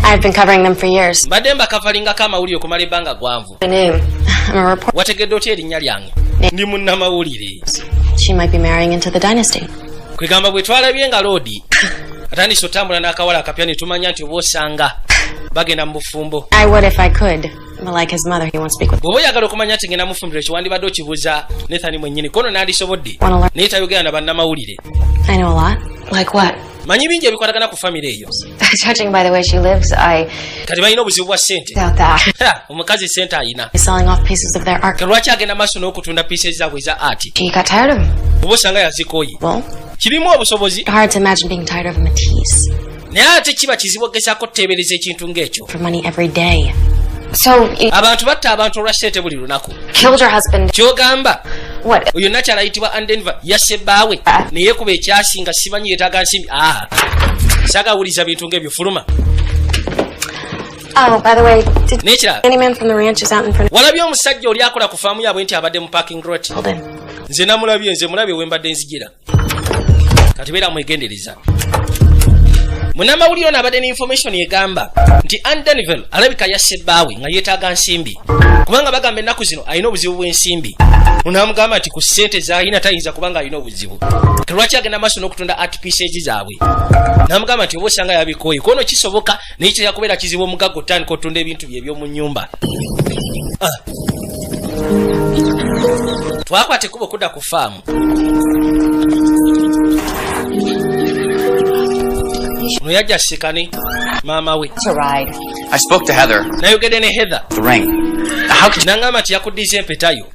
I've been covering them for years. Mbadde mbakavalingako amawulire okumala ebbanga gwanvu. My name. I'm a reporter. Wategedde otya erinnya lyange? Ndi munnamawulire. She might be marrying into the dynasty. Kwegamba bwe twalabye nga loodi atandise otambula n'akawala akapya ne tumanya nti oba osanga bagenda mu bufumbo. I would if I could. But like his mother, he won't speak with me. Bw'oba oyagala okumanya nti ngenda mufumbiro kiwandibadde okibuuza Nathan mwennyini kono n'andisobodde naye tayogera na bannamawulire. I know a lot. Like what? Manyi bingi ebikwatagana ku famire eyo. Judging by the way she lives, Kati balina obuzibu bwa ssente. doubt that. Omukazi ssente alina. He's selling off pieces of their art. Lwaki agenda maaso n'okutunda pieces zaabwe eza art? She got tired of him. Oba osanga yazikooye. Well, Kirimu obusobozi. hard to imagine being tired of Matisse. Naye ate kiba kizibu okugezaako kuteebereza ekintu ng'ekyo. For money every day. So, you Abantu batta abantu olwa ssente buli lunaku. killed your husband. Kyogamba What? oyo nakyala ayitibwa Andenva yasse bbaawe naye kuba ekyasinga simanyi yeetaaga nsimbi. Saagawuliza bintu ng'ebyo fuluma. Oh, by the way, did N'ekirala any man from the ranch is out in front of walabye omusajja oli akola ku faamu yaabwe nti abadde mu parking lot. Nze namulabye, nze mulabye we mbadde nzigira. Kati beera mwegendereza. Munnamawulire ono abadde ne information egamba nti Andenville alabika yasse bbaawe nga yeetaaga nsimbi. Kubanga bagamba ennaku zino alina obuzibu bw'ensimbi. Munamugamba nti ku ssente z'alina tayinza kubanga alina obuzibu. Lwaki agenda maaso n'okutunda art pieces zaabwe? Namugamba nti oba osanga yabikooye kono kisoboka naye kirya kubeera kizibu omugagga otandika otunda ebintu bye eby'omu nnyumba. Twakwata ekkubo kudda ku faamu. Ono yajja sikane maama we. I spoke to Heather. Nayogedde ne Heather. The ring. How could you Nangamba nti yakuddiza empetayo.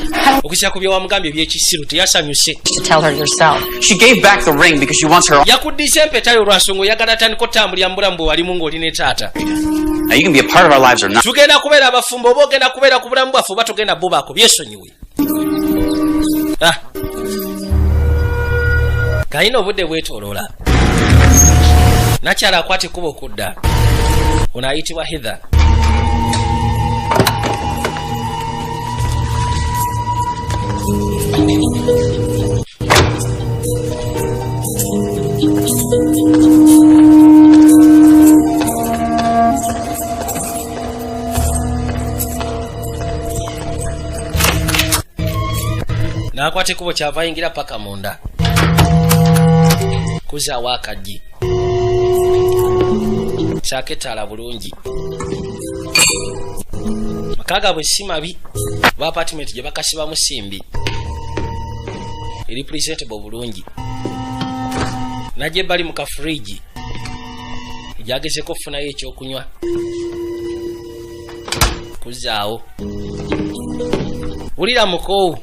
Okukira ku bye wamugambye eby'ekisiru teyasanyuse. tell her yourself? She gave back the ring because she wants her. Yakuddiza empetayo lwa nsonga oyagala atandika otambulira mu bulamu bwe walimu ng'oli ne taata. Now you can be a part of our lives or not. Tugenda kubeera abafumbo oba ogenda kubeera ku bulamu bwaffe oba togenda bubaako byesonyiwe. Kayina obudde bwetooloola. Nakyala akwata ekkubo okudda. Ono ayitibwa Heather. N'akwata ekkubo kyava ayingira paka munda. Kuzaawo akaggi. Kyaketaala bulungi. Makaga bwe si mabi. Ba apartment gye bakasibamu simbi. Eri presentable bulungi. Najje bali mu kafriji. Gyagezeko okufunayo ekyokunywa. Kuzaawo. Wulira mukoowu.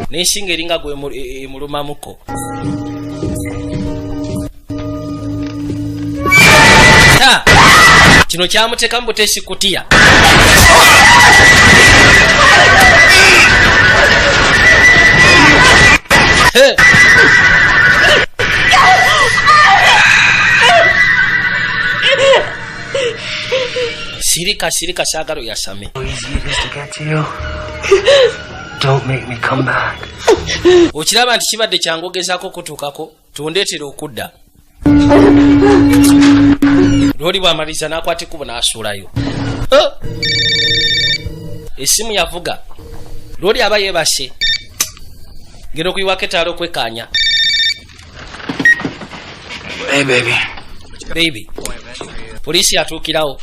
N'ensinga eringa gwe emulumamuko. Kino kyamuteeka mu buteesi kutiya. Sirika saagala oyasame. Don't make me come back. Okiraba nti kibadde kyangogezaako okutuukako tundeetera okudda. Lwoli bw'amaliriza n'akwata ekkubo n'asuulayo. Essimu yavuga. Lwoli aba yeebase. Ngenda okuyiwako etaala okwekaanya. Hey, baby. baby poliisi yatuukirawo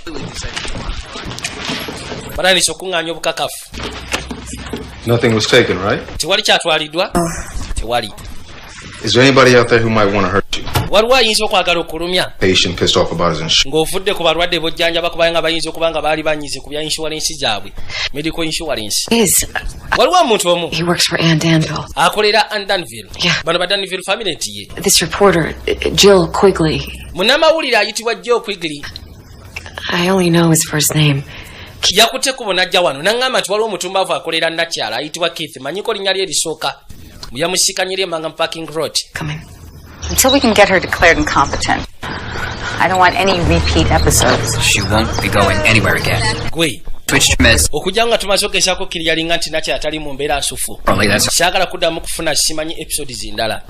balaniisa okuŋŋaanya obukakafu. Nothing was taken, right? Tewali kyatwaliddwa? Tewali. Is there anybody out there who might want to hurt you? Waliwo ayinza okwagala okulumya Patient pissed off about his insurance. ng'ovudde ku balwadde bojjanjaba kubanga bayinza okuba nga baali banyize ku bya inshuwalensi gyabwe, medical insurance. Waliwo omuntu omu He works for Anne Danville. akolera Anne Danville. Yeah. Bano ba Danville family nti ye. This reporter, Jill Quigley. Munnamawulire ayitibwa Joe Quigley. I only know his first name. Yakutte kubo najja wano n'aŋŋamba nti waliwo omutumbavu akolera Nakyala ayitibwa Keith. Manyiko linnya lye erisooka. Yamusikanyira embanga mu parking road. Coming. Until we can get her declared incompetent, I don't want any repeat episodes. She won't be going anywhere again. Gwe Switched meds. okujja nga tumaze okugezaako kiryalinga nti Nakyala tali mu mbeera nsufu. Probably that's Saagala kuddamu kufuna simanyi episodes ndala.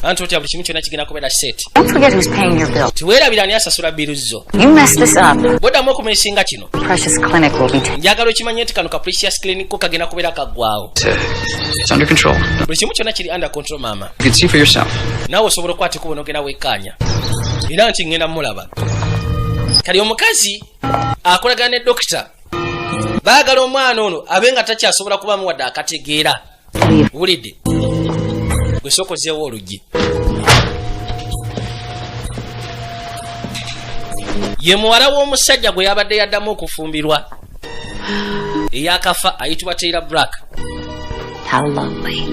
Anti otya buli kimu kyonna kigenda kubeera set. Don't forget who's paying your bill. Tiweerabira ani asasula biru zo. You mess this up, Bwoddamu okumeesinga kino. Precious Clinic will be taken. Njagala okimanye nti kano ka Precious Clinic ko kagenda kubeera kaggwaawo. it's under control. Buli kimu kyonna kiri under control maama. You can see for yourself. Naawe osobola okukwata ekkubo n'ogenda weekkaanya. Era nti ngenda mulaba. Kali omukazi akolagana ne dokita. Baagala omwana ono abe nga takyasobola kubamu wadde akategeera. Wulidde? Gwe sokozeewo oluggi. Ye muwala w'omusajja gwe yabadde yaddamu okufumbirwa. Eyakafa ayitibwa Taylor Black. How lovely.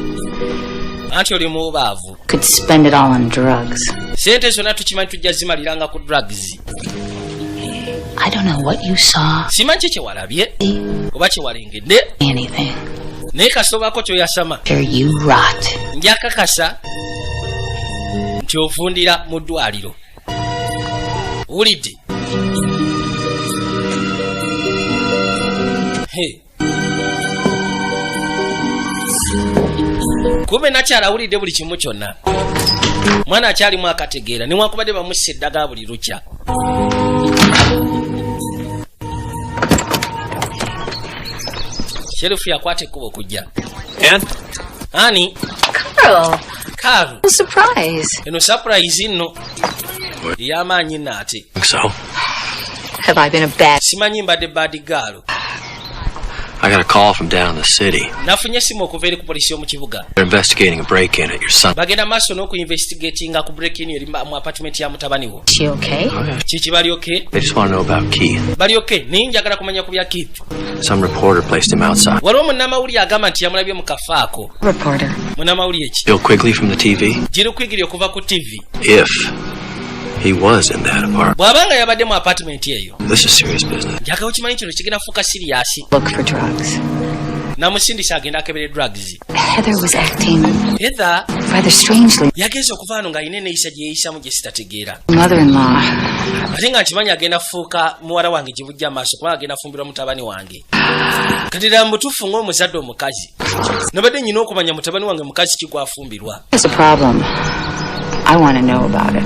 Anti oli mubaavu. Could spend it all on drugs. Sente zonna tukimanyi tujja zimaliranga ku drugs. I don't know what you saw. Simanyi kye kyewalabye oba kyewalengedde Anything. naye kasobako kyoyasama. There you rot. Njakakasa nti ovundira mu ddwaliro. Wulidde? Kumbe Nakyala awulidde buli kimu kyonna. Mwana akyalimu akategeera newankubadde bamussa eddagala buli lukya. Sherifu yakwata ekkubo okujja. Ani? Carl. Surprise. Eno surprise nno. Ey'amaanyi nno ate. So, Have I been a bad? Simanyi mbadde bad girl. I got a call from down in the city. Nafunye essimu okuva eri ku poliisi y'omu kibuga. They're investigating a break-in at your son. Bagenda maaso n'okuinvestigatinga ku break-in eri mu apartment ya mutabani wo. Is she okay? Kiki bali okay? They just want to know about Keith. Bali okay? Naye njagala kumanya ku bya Keith. Some reporter placed him outside. Waliwo munnamawulire agamba nti yamulabye mu kafaako. Reporter. Munnamawulire ki? Jill Quigley from the TV. Jill Quigley okuva ku TV. If he was in that apartment. Bw'abanga yabadde mu apartment eyo. This is serious business. Njagala okimanyi kino kigenda fuuka siriyaasi. Look for drugs. Namusindisa agenda akebere drugs. Heather was acting Heather rather strangely. yagenze okuva wano ng'alina enneeyisa gye yeeyisamu gye sitategeera. Mother-in-law. Ate nga nkimanyi agenda fuuka muwala wange gye bujja maaso kubanga agenda fumbirwa mutabani wange. Kati ddala mutuufu ng'omuzadde omukazi. Nabadde nnyina okumanya mutabani wange mukazi ki gwafumbirwa. There's a problem. I want to know about it.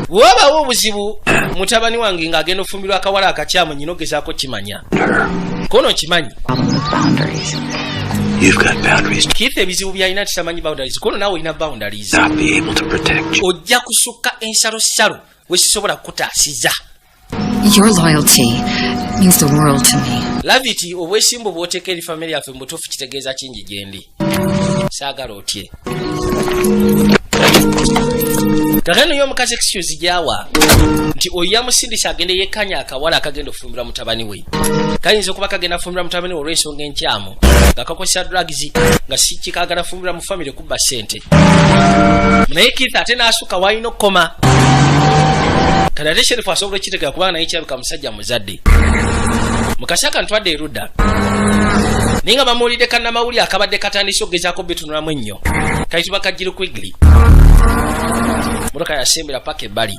Wabaawo obuzibu mutabani wange ng'agenda ofumbirwa akawala akakyamu nnyina ogezaako kimanya. Kono kimanyi. Problem with boundaries. You've got boundaries to Keith ebizibu by'alina titamanyi boundaries. Kono naawe olina boundaries. not be able to protect you. Ojja kusukka ensalosalo we sisobola kukutaasiza. Your loyalty means the world to me. Laviti obwesimbu bw'oteeka eri famire yaffe mu butuufu kitegeeza kingi gye ndi. Saagala otye. Kakano y'omukazi excuse gy'awa nti oyo yamusindisa agende yekkanya akawala akagenda okufumbira mutabani we. Kayinza okuba kagenda kufumbira mutabani we olw'ensonga enkyamu nga kakozesa drugs nga si kikaagala fumbira mu famire kubba ssente. Naye Keith ate n'asuka w'alina okukoma. Kati ate Sheriff asobola ekitegeera kubanga naye kirabika musajja muzadde. Mukasaka ntwadde erudda. Naye nga bamuwulidde kannamawulire akabadde katandise okugezaako bitunulamu ennyo. Kayitibwa ka Jill Quigley. Motoka yasembera paka ebbali.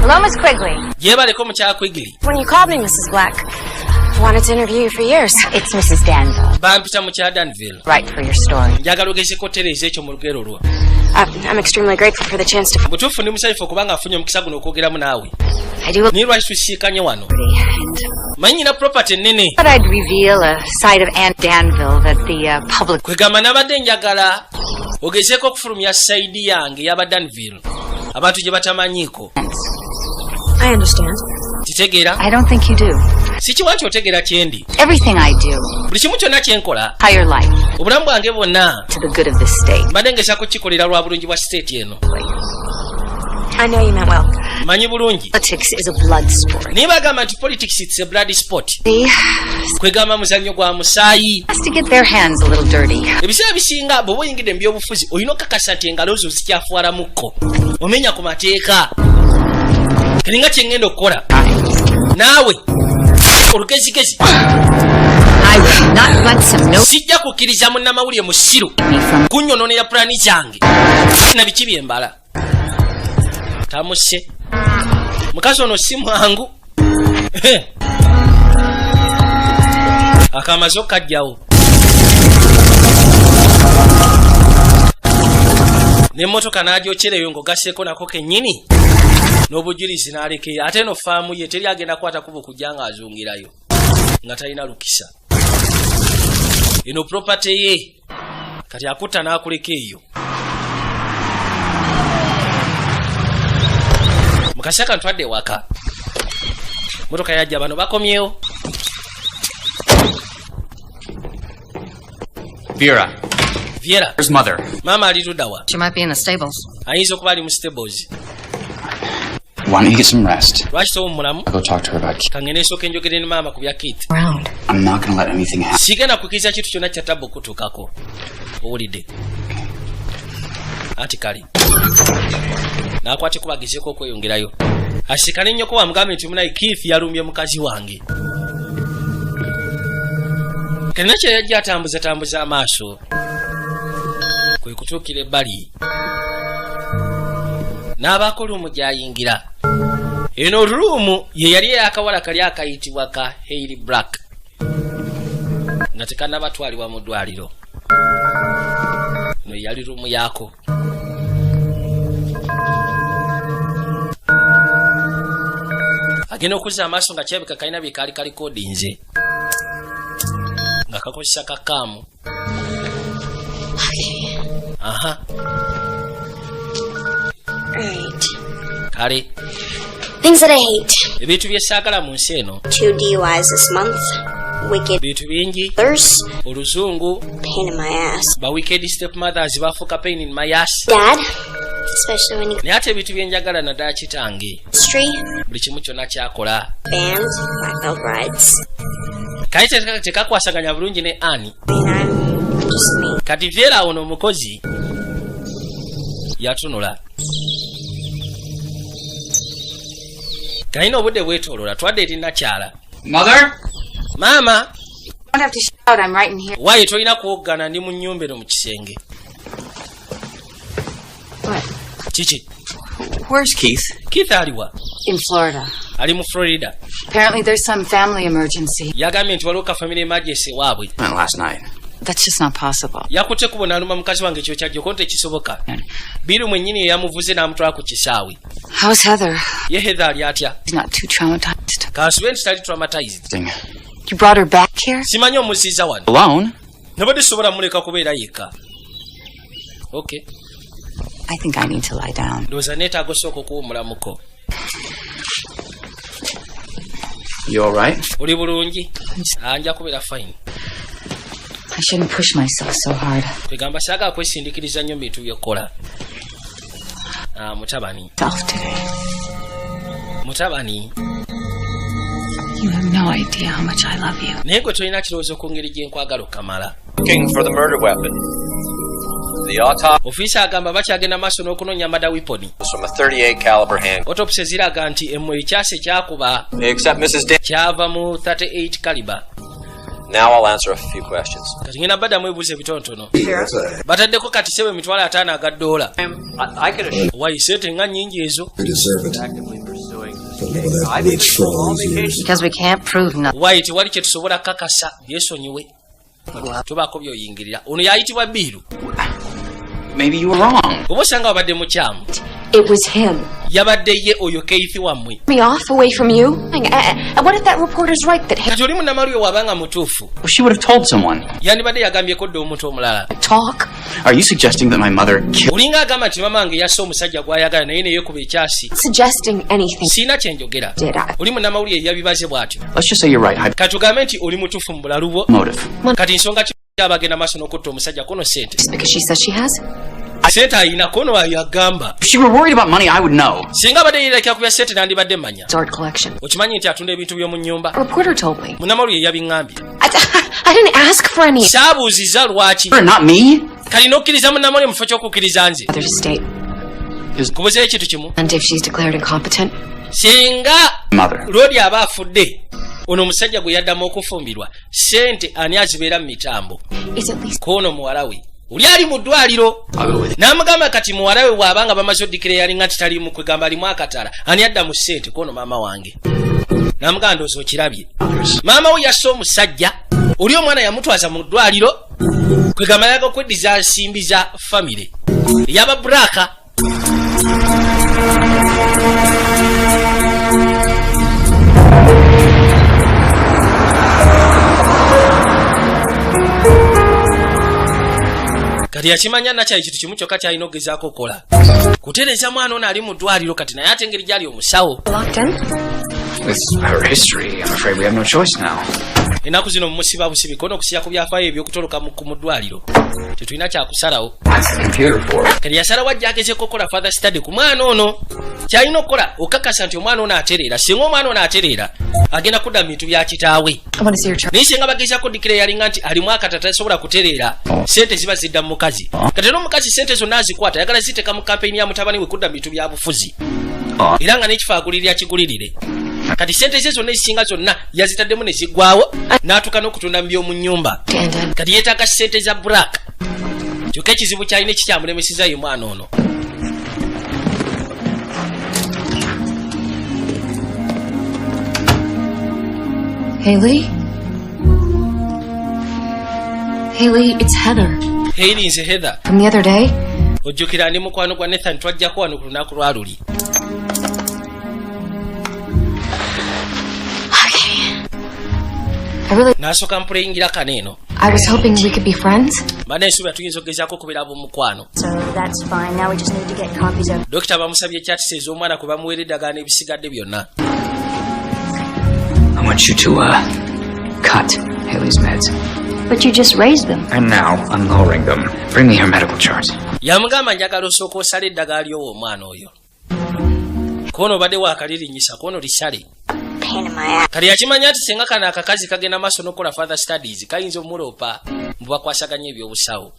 Hello, Miss Quigley. Yebaleko mukyala Quigley. When you called me, Mrs. Black, I wanted to interview you for years. It's Mrs. Danville. bampita mu kya Danville. Right for your story. Njagala ogezeko tereza ekyo mu lugero lwo. I'm extremely grateful for the chance to. Butuufu ndi musanyufu okubanga afunye omukisa guno okwogeramu naawe. I do. Ni lwaki tusiikanye wano. Manyi nyina property nnene. But I'd reveal a side of Aunt Danville that the public. Kwegamba nabadde njagala ogezeeko okufulumya sayidi yange y'aba Danville. Abantu gye batamanyiiko. I understand. Kitegeera? I don't think you do. Sikiwa nti otegeera kyendi. Everything I do. Buli kimu kyonna kyenkola. Higher life. Obulamu bwange bwonna. To the good of the state. Mbadde ngesa kukikolera lwa bulungi bwa state eno. I know you meant well. Manyi bulungi. Politics is a blood sport. Niba agamba nti politics it's a blood sport. See? Kwegamba muzannyo gwa musaayi. Has to get their hands a little dirty. Ebiseera bisinga bw'oba oyingidde mu byobufuzi olina okakasa nti engalo zo zikyafuwala mukko. Omenya ku mateeka. Kiringa kye ngenda okukola. Naawe olugezigezi. I will not let some no. Sijja kukkiriza munnamawulire musiru kunnyonoonera pulaani zange na biki byembala. Tamuse mukazi ono si mwangu. Akamazo kajjawo n'emmotoka n'agyocereyo ng'ogasseeko nako kennyini n'obujulizi n'alekeyo ate eno faamu ye teri agenda kwata kuba okujja ng'azungirayo nga talina lukisa. Eno property ye kati akutta n'akuleka eyo. Mukasaka ntwadde waka motoka yajja bano bakomyewo. Vera. Viera. Where's mother? Mama ali tuddawa. She might be in the stables. Ayinza okuba ali mu stables. Why don't you get some rest? Lwaki toba mulamu? I'll go talk to her about Keith. Kange neesooka enjogere ne maama ku bya Keith. Around. I'm not gonna let anything happen. Sigenda kukkiriza kintu kyonna kya tabba okutuukako. Owulidde? Ati kale. N'akwate kubagezeeko okweyongerayo. Asikane nnyoko wamugambe nti munaye Keith yalumbye mukazi wange. Kalina kye yajja atambuza amaaso. Kwe kutuukira ebbali. N'abaako luumu gy'ayingira. Eno luumu ye yali ey'akawala kali akayitibwa ka Hailey Black. Nga tekannabatwalibwa mu ddwaliro. No yali luumu yaako. Agenda okuzza amaaso nga kirabika kalina bye kaali kalikodinze. Nga kakozesa kakaamu. Aha. Right. Kale. Things that I hate. Ebintu bye saagala mu nsi eno. 2 DUIs this month. Wicked. Bintu bingi. Thirst. Oluzungu. Pain in my ass. Ba wicked stepmothers bafuuka pain in my ass. Dad. Especially when you. Naye ate ebintu bye njagala naddala kitange. Street. Buli kimu kyonna kyakola. Band. Black belt rides. Kale tekakwasaganya bulungi ne Annie. I mean, I'm just me. Kati Viera ono omukozi yatunula. Kalina obudde bwetoolola twadde eri nakyala. Mother? Maama. You don't have to shout. I'm right in here. Waaye tolina kuwoggana ndi mu nnyumba eno mu kisenge. What? Kiki? Where's Keith? Keith aliwa? In Florida. Ali mu Florida. Apparently there's some family emergency. Yagambye nti waliwo ka family emergency waabwe. Went last night. That's just not possible. Yakutte kubona aluma mukazi wange ekyo kyajjo konti ekisoboka. Biru mwennyini yamuvuze n'amutwala ku kisaawe. How's Heather? Ye Heather ali atya? She's not too traumatized. Kansube nti tali traumatized. You brought her back here? Simanyi omuziiza wano. Alone? Nabadde sobola muleka kubeera yekka. Okay. I think I need to lie down. Ndowooza neetaaga osooka okuwummulamuko. You alright? Oli bulungi? Anja kubeera fine. I shouldn't push myself so hard. Kwegamba saagala kwesindikiriza nnyo mu bintu by'okkola. Mutabani. Self today. Mutabani. You have no idea how much I love you. Naye gwe tolina kirowoozo ku ngeri gye nkwagala okamala. Looking for the murder weapon. The autopsy Ofiisi agamba bakyagenda maaso n'okunoonya mada weapon. was from a .38 caliber handgun. Autopsy ziraga nti ekyase kyakuba Except Mrs. Dan. kyava mu 38 caliber. Now I'll answer a few questions. Kati ngenda baddamu ebibuuzo ebitonotono. Bataddeko kati sebe emitwalo 5 aga $. I can assure Wayi sente nga nnyingi ezo. actively pursuing this. I've been on vacation. Because we can't prove nothing. Wayi tewali kye tusobola kakasa byesonyiwe. Tubako byoyingirira. Ono yayitibwa Biru. Maybe you were wrong. Oba osanga wabadde mukyamu. It was him. Yabadde ye oyo Keith wammwe. Me off away from you? And what if that reporter's right that Kati oli munnamali we wabanga mutuufu. Well, she would have told someone. Yandibadde yagambyeko dde omuntu omulala. talk? Are you suggesting that my mother killed? Olinga agamba nti mama wange yasse omusajja gw'ayagala naye ne yeekuba ekyasi. Suggesting anything. Siina kye njogera. Oli munnamawulire yabibaze bw'atyo. Let's just say you're right. Kati tugambe nti oli mutuufu mu bulalu bwo. Motive. Kati nsonga ki abagenda maaso n'okutta omusajja kono sente. Just because she says she has? Sente ayina kono yagamba. If she were worried about money, I would know. Singa badde yeerekera ku bya sente nandibadde mmanya. It's art collection. Okimanyi nti atunda ebintu by'omu nnyumba. A reporter told me. Munnamawulire yabiŋŋambye. I didn't ask for any. Saabuuziza lwaki. Not me. Kalina okkiriza munnamawulire mu kifo ky'okukkiriza nze. There's a state. Kubuzeeyo ekintu kimu. And if she's declared incompetent? Singa Mother. Lodi aba afudde. Ono omusajja gwe yaddamu okufumbirwa. Sente ani azibeera mu mitambo. Is at least Kono muwala we. Oli ali mu ddwaliro. N'amugamba kati muwala we bw'abanga bamaze oddikira yalinga nti tali mu kwegamba alimu akatala. Ani adda mu ssente kono maama wange. N'amugamba ndowooza okirabye. Maama we yasse omusajja. Oli omwana yamutwaza mu ddwaliro. Kwegamba yaga okweddiza nsimbi za famire. Yaba Braka. Kati yakimanya nakyali kintu kimu kyokka kyalina okugezaako okukola. Kutereeza mwana ono ali mu ddwaliro kati naye ate engeri gy'ali omusawo. With her history, I'm afraid we have no choice now. Ennaku zino mumusiba busibi kono okusiya ku byafaayo ebyokutoloka mu ddwaliro. Tetulina kyakusalawo. Kati yasalawo ajja agezeeko okukola father study ku mwana ono. Kyalina okukola okakasa nti omwana ono atereera. Singa omwana ono atereera agenda kudda mu bintu bya kitaawe. Naye singa bagezaako oddikira yalinga nti alimu akata tasobola kutereera. Sente ziba zidda mu mukazi. Kati era omukazi sente zonna azikwata ayagala ziteeka mu kampeyini ya mutabani we kudda mu bintu bya bufuzi. Era nga n'ekifo agulirira kigulirire. Kati sente ze zonna ezisinga zonna yazitaddemu ne ziggwawo n'atuuka n'okutunda mu by'omu nnyumba. Kati yeetaaga sente za Black. Kyokka ekizibu kyalina ekikyamulemeseza ye mwana ono. Haley, it's Heather. Haley nze Heather. From the other day? Ojjukira ndi mukwano gwa Nathan twajjako wano ku lunaku lwa luli. Nasooka mpuleyingira kaneeno. I was hoping we could be friends. Bana ensuubira tuyinza okugezaako okubeera ab'omukwano. So that's fine. Now we just need to get copies of. Dokita bamusabye ekyatisa ez'omwana kwe bamuweera eddagala n'ebisigadde byonna. I want you to, cut Haley's meds. But you just raised them. And now I'm lowering them. Bring me her medical charts. Yamugamba njagala osooka osala eddagala ly'owo omwana oyo. Kono obadde waakalirinyisa kono lisale. Kali yakimanya nti singa kano akakazi kagenda maaso n'okukola father studies kayinza omuloopa mbu bakwasaganya ebyobusawo.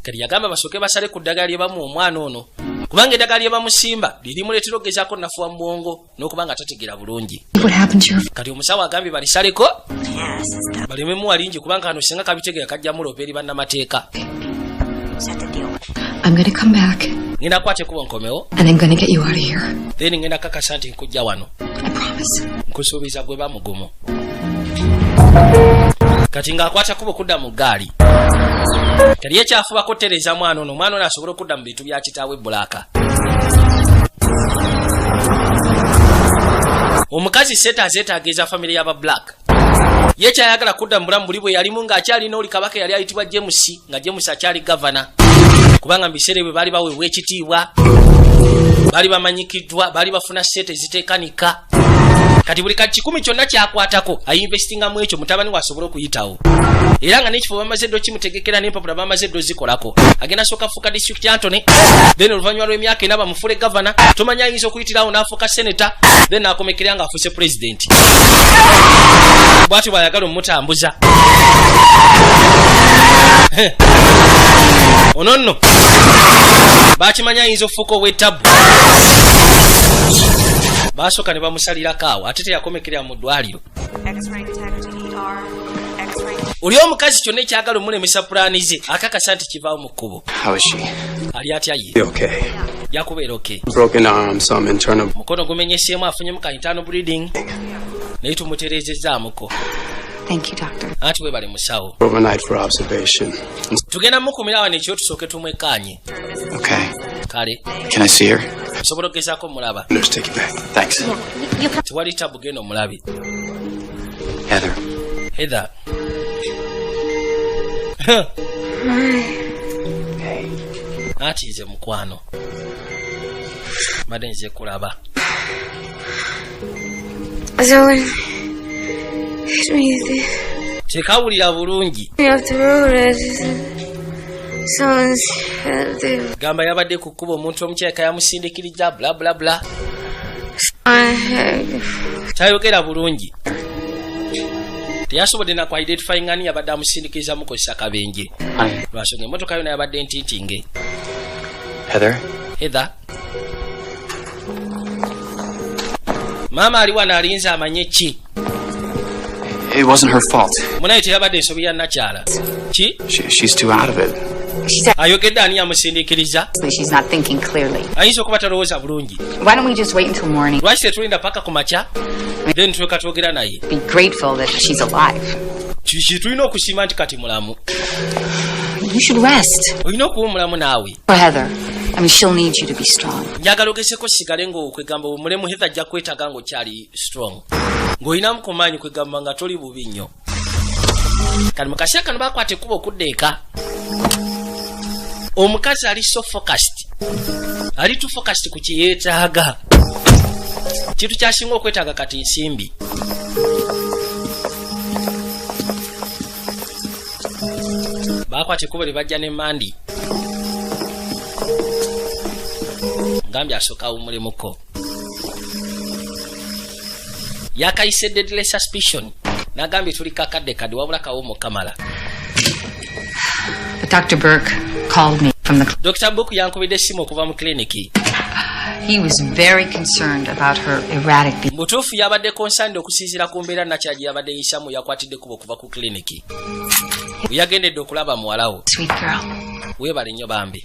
Kali yagamba basooke basale ku ddagala lye bamu omwana ono kubanga eddagala lye bamusimba lirimuleetera okugezaako nafuwa mu bwongo n'okubanga tategeera bulungi. Kati omusawo agambye balisaleko balememu walingi kubanga kano singa kabitegeera kajja muloopa eri bannamateeka. I'm gonna come back. Ngenda kwate kuba nkomewo. And I'm gonna get you out of here. Then ngenda kakasa nti nkujja wano. I promise. Nkusuubiza gwe bamugumu. Kati ng'akwata kuba okudda mu ggaali. Kali ekyafuba kutereeza mwana ono asobola okudda mu bintu bya kitaawe Black. Omukazi seta azeetaagiza famire y'aba Black. Ye kyayagala kudda mu bulamu buli bwe yalimu ng'akyalina oli kabaka yali ayitibwa James nga James akyali gavana. Kubanga mu biseera bwe baali baweebwa ekitiibwa. Baali bamanyikiddwa, baali bafuna sente ziteekanika. Kati buli kati 10 kyonna kyakwatako ayinvestinga mu ekyo mutabani wasobola okuyitawo. Era nga n'ekifo bamaze ddo kimutegekera n'empapula bamaze ddo zikolako. Agenda sooka afuuka district Anthony, then oluvannyuma lw'emyaka 4 bamufuule gavana, tomanya ayinza okuyitirawo n'afuuka senator, then n'akomekera nga afuuse president. Bw'atyo bw'ayagala omutambuza. Ono nno bakimanya ayinza okufuuka ow'ettabu. Basooka ne bamusalirako awo ate teyakomekerera mu ddwaliro. Oli omukazi kyonna ekyagala omulemesa pulaani ze akakasa nti kivaawo mu kkubo. How is she? Ali atya ye? Okay. Yakubeera okay. Broken arm, some internal. Mukono gumenyeseemu afunyemu ka internal bleeding. Naye tumutereezezaamuko. Thank you, doctor. Anti webale musawo. Overnight for observation. Tugenda mukumira wano ekyo tusooke tumwekanye. Okay. Kale. Can I see her? Osobola okugezaako mulaba. Nurse, take it back. Thanks. Tewali tabu genda omulabi. Heather. Heather. Anti nze mukwano. Mbadde nze kulaba. Tekawulira bulungi. Gamba yabadde ku kkubo omuntu omukyeka yamusindikiriza bla bla bla. Tayogera bulungi. Teyasobodde na ku-identifying ani yabadde amusindikiriza mukozesa kabenje. Lwasonga emmotoka yona yabadde ntintinge. Heather. Mama ali wano alinze amanye ki? It wasn't her fault. Munaye teyabadde ensobi ya nakyala. Ki? She's too out of it. Ayogedde ani yamusindikiriza? She's not thinking clearly. Ayinza okuba talowooza bulungi. Why don't we just wait until morning? Lwaki tetulinda paka ku makya? Then tuleka twogera naye. Be grateful that she's alive. Kiki tulina okusiima nti kati mulamu. You should rest. Olina okuba omulamu naawe. For Heather. I mean, she'll need you to be strong. Njagala ogeseko sigale ng'okwegamba omulemu Heather ajja kwetaaga ng'okyali strong. Ng'olinamu ku maanyi kwegamba nga toli bubi nnyo. Kati mu kaseera kano baakwata ekkubo okudda eka. Omukazi ali so focused. Ali too focused ku kye yeetaaga. Kintu kyasinga okwetaaga kati nsimbi. Baakwata ekkubo lye bajja ne Mandi. Ngambye asooka awumulemuko. Yakayise deadly suspicion. Nagambye tuli kakadde kadde wabula kawo Kamala. But Dr. Burke called me from the... Dr. Burke yankubidde essimu okuva mu kliniki. He was very concerned about her erratic behavior. Mutuufu yabadde concerned okusinziira ku mbeera nakyaji yabadde yisamu yakwatidde kubo okuva ku kliniki. Yagendedde okulaba muwalawo. Sweet girl. Weebale nnyo bambi.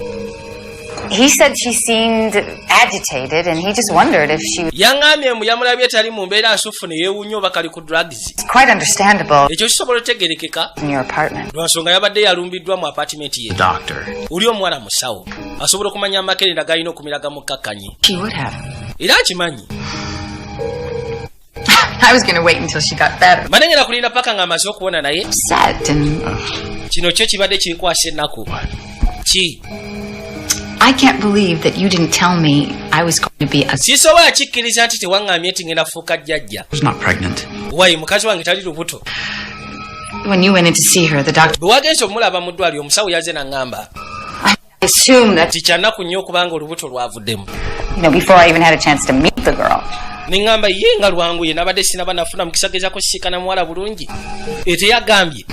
He said she seemed agitated and he just wondered if she... Yangambye yamulabye tali mu mbeera nsufu ne yeewuunya oba kali ku drugs. It's quite understandable. Ekyo kisobola otegerekeka. In your apartment. Lwansonga yabadde yalumbiddwa mu apartment ye. Doctor. Oli omwana musawo. Asobola okumanya amakerenda galina okumiraga mu kkakkanyi. She would have. Era akimanyi. I was going to wait until she got better. Manengera kulinda paka ng'amaze okuwona naye. Sad and... Kino kyo kibadde kinkwasa ennaku. Ki? I can't believe that you didn't tell me I was going to be a... Sisobola kikkiriza nti tewaŋŋambye nti ngenda fuuka jjajja. I was not pregnant. Wayi mukazi wange tali lubuto. When you went in to see her, the doctor... Bwe wagenze omulaba mu ddwaliro omusawo yazze n'aŋŋamba. I assumed that... Ti kya nnaku nnyo okubanga olubuto lwavuddemu. before I even had a chance to meet the girl. Ningamba ye nga lwanguye nabadde sinaba nafuna mukisa gezaako sisiikana muwala bulungi. Yagambye.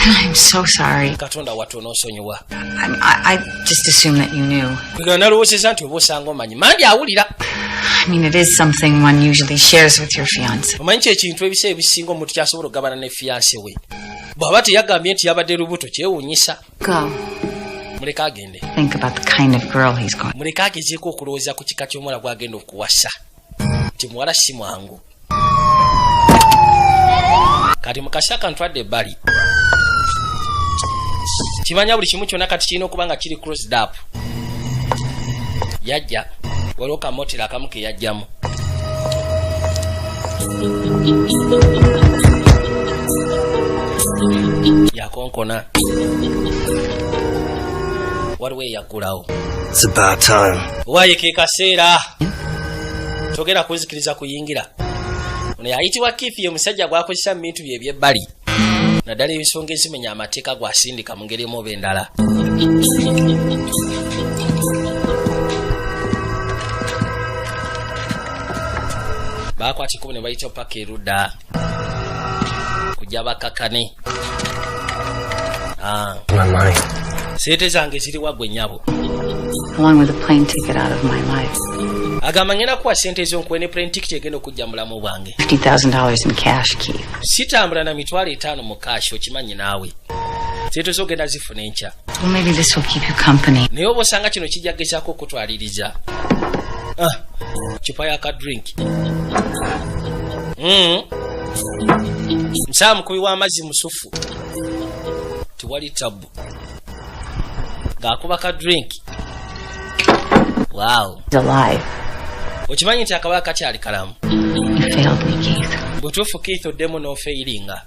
I'm so sorry. Katonda watono nsonyiwa. I just assumed that you knew. Nalowoozezza nti oba osanga omanyi. Mandi awulira. I mean, it is something one usually shares with your fiancé. Omanyi kyekintu ebiseera ebisinga omuntu kyasobola okugabana ne fiancé we. Bw'aba teyagambye nti yabadde lubuto kyewuunyisa. Go. Muleke agende. Think about the kind of girl he's going. Muleke agezeeko okulowooza ku kika ky'omuwala gw'agenda okuwasa. Nti muwala si mwangu. Kati mu kaseera kano twadde ebbali. Kimanya buli kimu kyonna kati kirina okuba nga kiri crossed up. Yajja waliwo kamotera akamu ke yajjamu. Yakonkona. Waliwo eyaggulawo. It's about time. Waaye ke kaseera. Togera kunzikiriza kuyingira. Ono yayitibwa Keith ye musajja gwakozesa mu bintu bye eby'ebbali. Naddala ebisonga ezimenya amateeka gwasindika mu ngeri emu oba endala. Baakwata ekkubo ne bayita paka erudda. Kujja bakakane. My mind. Sente zange ziri waggwe nnyabo. Along with a plane ticket out of my life. Agamba ngenda kuwa sente ezo nkuwe ne plane ticket egenda okujja mulamu bwange. $50,000 in cash, Keith. Sitambula na mitwalo 5 mu cash okimanyi naawe. Sente zogenda zifuna enkya. Well, maybe this will keep you company. Naye oba osanga kino kijja gezaako okutwaliriza. Chupa ya ka drink. Musawo mukubi w'amazzi musufu. Tewali tabu. Ng'akuba ka drink. Wow. He's alive. Okimanyi nti akabaka kakyali kalamu. You failed me, Keith. Butuufu Keith oddemu n'ofeyiringa.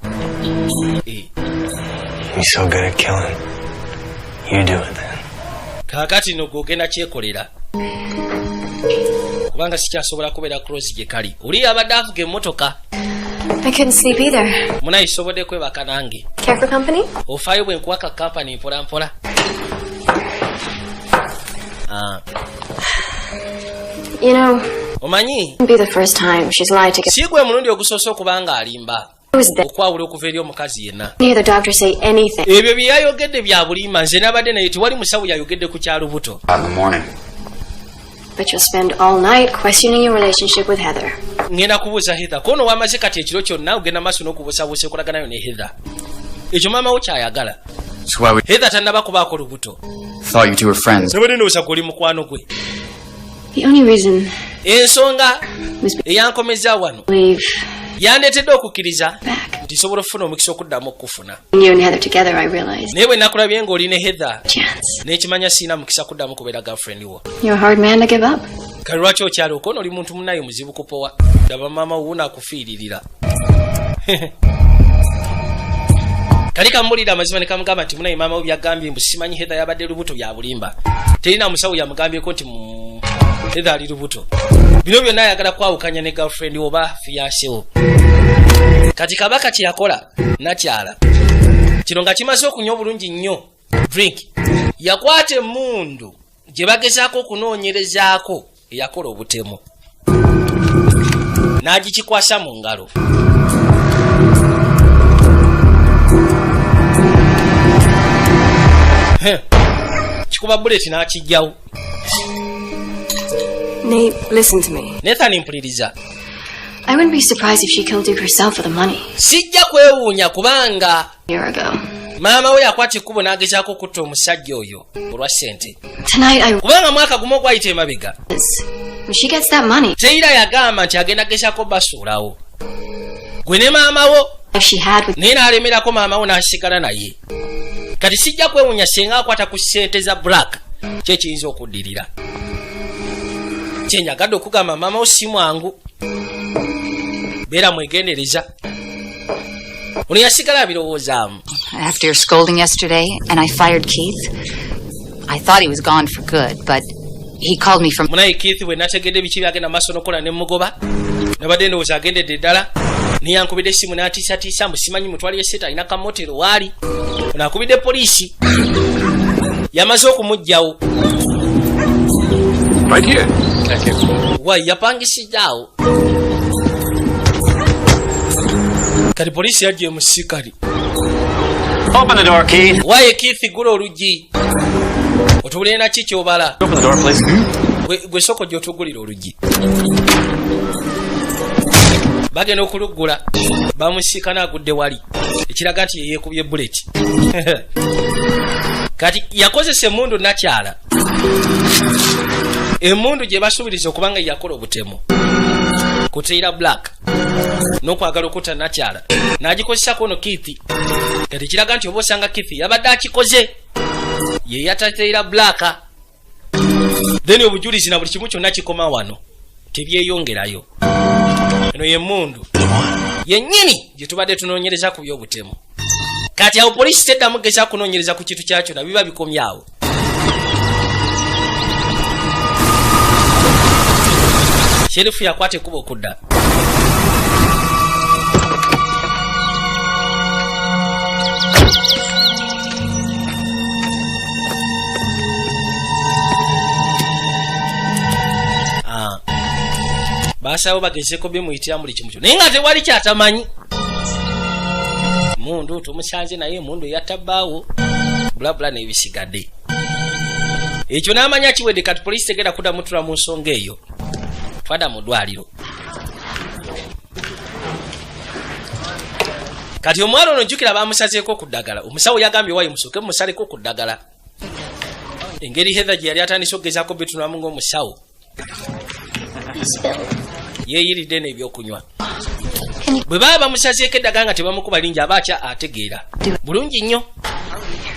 You're so good at killing. You do it then. Kaakati no gwogenda kyekolera. Kubanga sikyasobola kubeera cross gye kali. Oli abadde avuga emmotoka. I couldn't sleep either. Munayi sobodde kwebaka nange. Care for company? Ofaayo bwe nkuwaka company mpola mpola. You know, Omanyi? it'll be the first time she's lied to get Si gwe mulundi ogusoose okubanga alimba. Who's that? Okwawula okuva eri omukazi yenna. Hear the doctor say anything. Ebyo bye yayogedde bya bulimba nze nabadde naye tewali musawo yayogedde ku kyalubuto. In the morning. But you'll spend all night questioning your relationship with Heather. Ngenda kubuuza Heather. Kono wamaze kati ekiro kyonna ogenda maaso n'okubuusabuusa okolaganayo ne Heather. Ekyo maama wo kyayagala. So why we Heather tannaba kubaako lubuto. thought you two were friends. Nabadde ndowooza gwe oli mukwano gwe. The only reason Ensonga was eyankomeza wano believe yandeetedde okukkiriza back. nti sobola okufuna omukisa okuddamu okufuna. When you and Heather together, I realized Naye bwe nakulabye ng'oli ne Heather chance. n'ekimanya siina mukisa kuddamu kubeera girlfriend wo. You're a hard man to give up. Kale lwaki okyali okono oli muntu munaye muzibu kupowa. Daba maama wo naakufiiririra. Kali kamulira amazima ne kamugamba nti munaye maama wo byagambye mbu simanyi Heather yabadde lubuto bya bulimba. Terina musawo yamugambyeko nti Heather ali lubuto. Bino byonna ayagala kwawukanya ne girlfriend wo oba fiancé wo. Kati kabaka kye yakola nakyala. Kino nga kimaze okunywa obulungi nnyo drink. Yakwata emmundu gye bagezaako okunoonyerezaako eyakola obutemu. N'agikikwasa mu ngalo. Kikuba bullet n'akijjawo. Nate, listen to me. Nathan mpuliriza. I wouldn't be surprised if she killed Duke herself for the money. Sijja kwewuunya kubanga A year ago. maama we yakwata ekkubo n'agezaako okutta omusajja oyo olwa ssente. Tonight I Kubanga mwaka gumu ogwayita emabega. when she gets that money, Teira yagamba nti agenda gezaako basuulawo. Gwe ne maama wo if she had with naye n'alemerako maama wo n'asigala naye. Kati sijja kwewuunya singa akwata ku ssente za black kye kiyinza okuddirira. Kyenyagadde okugamba maama wo si mwangu. Beera mwegendereza. Ono yasigala abirowoozaamu. After your scolding yesterday, and I fired Keith, I thought he was gone for good, but he called me from... Munaye Keith bwe nategedde biki byagenda maaso n'okola ne mugoba. Nabadde ndowooza agendedde ddala. Niyankubidde essimu n'atiisatiisa mbu simanyi mutwali esseeta alina kamotero waali. Ono akubidde poliisi. Yamaze okumuggyawo. Right here. Thank you. Wai yapangisijjaawo. Kati poliisi yajja emusikali. Open the door, Keith. Waye Keith gula oluggi. Otubulire naki kyobala. Open the door, please. Gwe soko gy'otugulira oluggi. Bagenda okuluggula. Bamusiikana agudde wali. Ekiraga nti yeekubye bullet. Kati yakozesa emmundu nakyala. Emmundu gye basuubiriza okubanga yakola obutemu. Kuteira black. N'okwagala okutta nakyala. N'agikozesako ono Keith. Kati kiraga nti oba osanga Keith yabadde akikoze. Ye yatateira black. Then obujulizi na buli kimu kyonna kikoma wano. Tebyeyongerayo. Eno y'emmundu. Yennyini gye tubadde tunoonyereza ku by'obutemu. Kati awo poliisi teddamu gezaako kunoonyereza ku kintu kyakyo na biba bikomyawo. Sherifu yakwata ekkubo okudda. Basawo bagezeko bimuyitira muli kimu kyo. Naye nga tewali kyatamanyi. Mundu tumusanze naye mundu yatabbaawo. Bulabula n'ebisigadde. Ekyo n'amanya kiwedde kati poliisi tegenda kuddamu tula mu nsonga eyo. Twada mu ddwaliro. Kati omwalo ono jjukira baamusazeeko ku ddagala. Omusawo yagambye wayi musooke musaleko ku ddagala. Engeri Heather gye yali atandise okugezaako bitunulamu ng'omusawo. Yeeyiridde n'ebyokunywa. bwe baba bamusazeeko eddagala nga tebamukuba lingi aba akya ategeera bulungi nnyo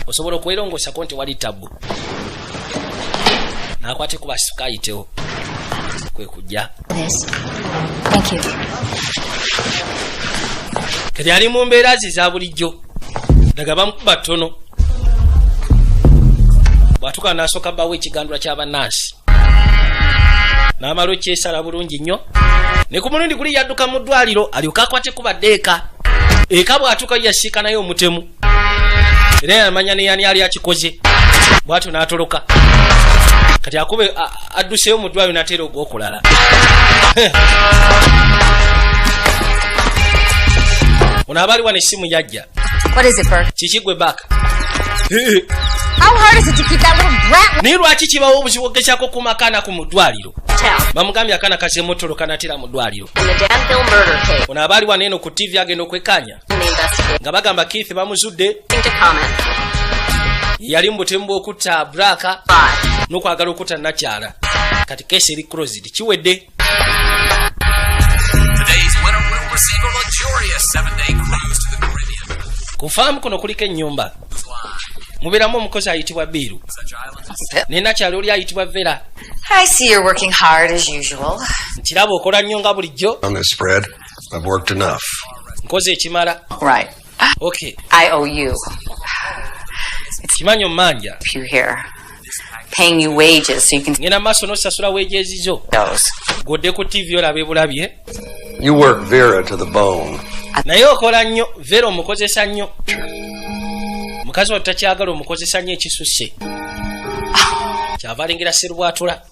osobola okwerongosako nti wali tabbu n'akwate kuba sikayitewo kwe kujja kati ali mu mbeera ze za bulijjo daga bamukuba ttono bw'atuuka n'asooka bawo ekigandula ky'abannansi n'amala okyesala bulungi nnyo ne ku mulundi guli yadduka mu ddwaliro alyoka akwate kuba ddeeka eka bw'atuuka yasiika naye omutemu era yamanya ne yani ali akikoze bw'atyo n'atoloka kati akube adduseyo mu ddwaliro n'ateera ogw'okulala ono abaali wano essimu yajja kiki gwe back How hard is it to keep that little brat? Naye lwaki kibawo obuzibu ogezaako kumakana ku mu ddwaliro bamugambye akana kaze motolo kanatera mu ddwaliro ono abaali wano eno ku TV agenda okwekanya nga bagamba Keith bamuzudde yali mu butemu bw'okutta Braka n'okwagala okutta Nakyala kati keesi eri closed kiwedde ku faamu kuno kuliko ennyumba mubeeramu omukozi ayitibwa Biru ne Nakyala oli ayitibwa Vera. I see you're working hard as usual. Nkiraba okola nnyo nga bulijjo. On this spread, I've worked enough. Nkoze ekimala. Right. Okay. I owe you. Kimanyo mmanja. You here. Paying you wages so you can... Ngena maaso n'osasula wages zo. Godde ku TV olabe bulabye. You work Vera to the bone. Naye okola nnyo Vera omukozesa nnyo. Mukazi wa takyagala omukozesa nnyo ekisusse. Kyava alingira Serubwatula.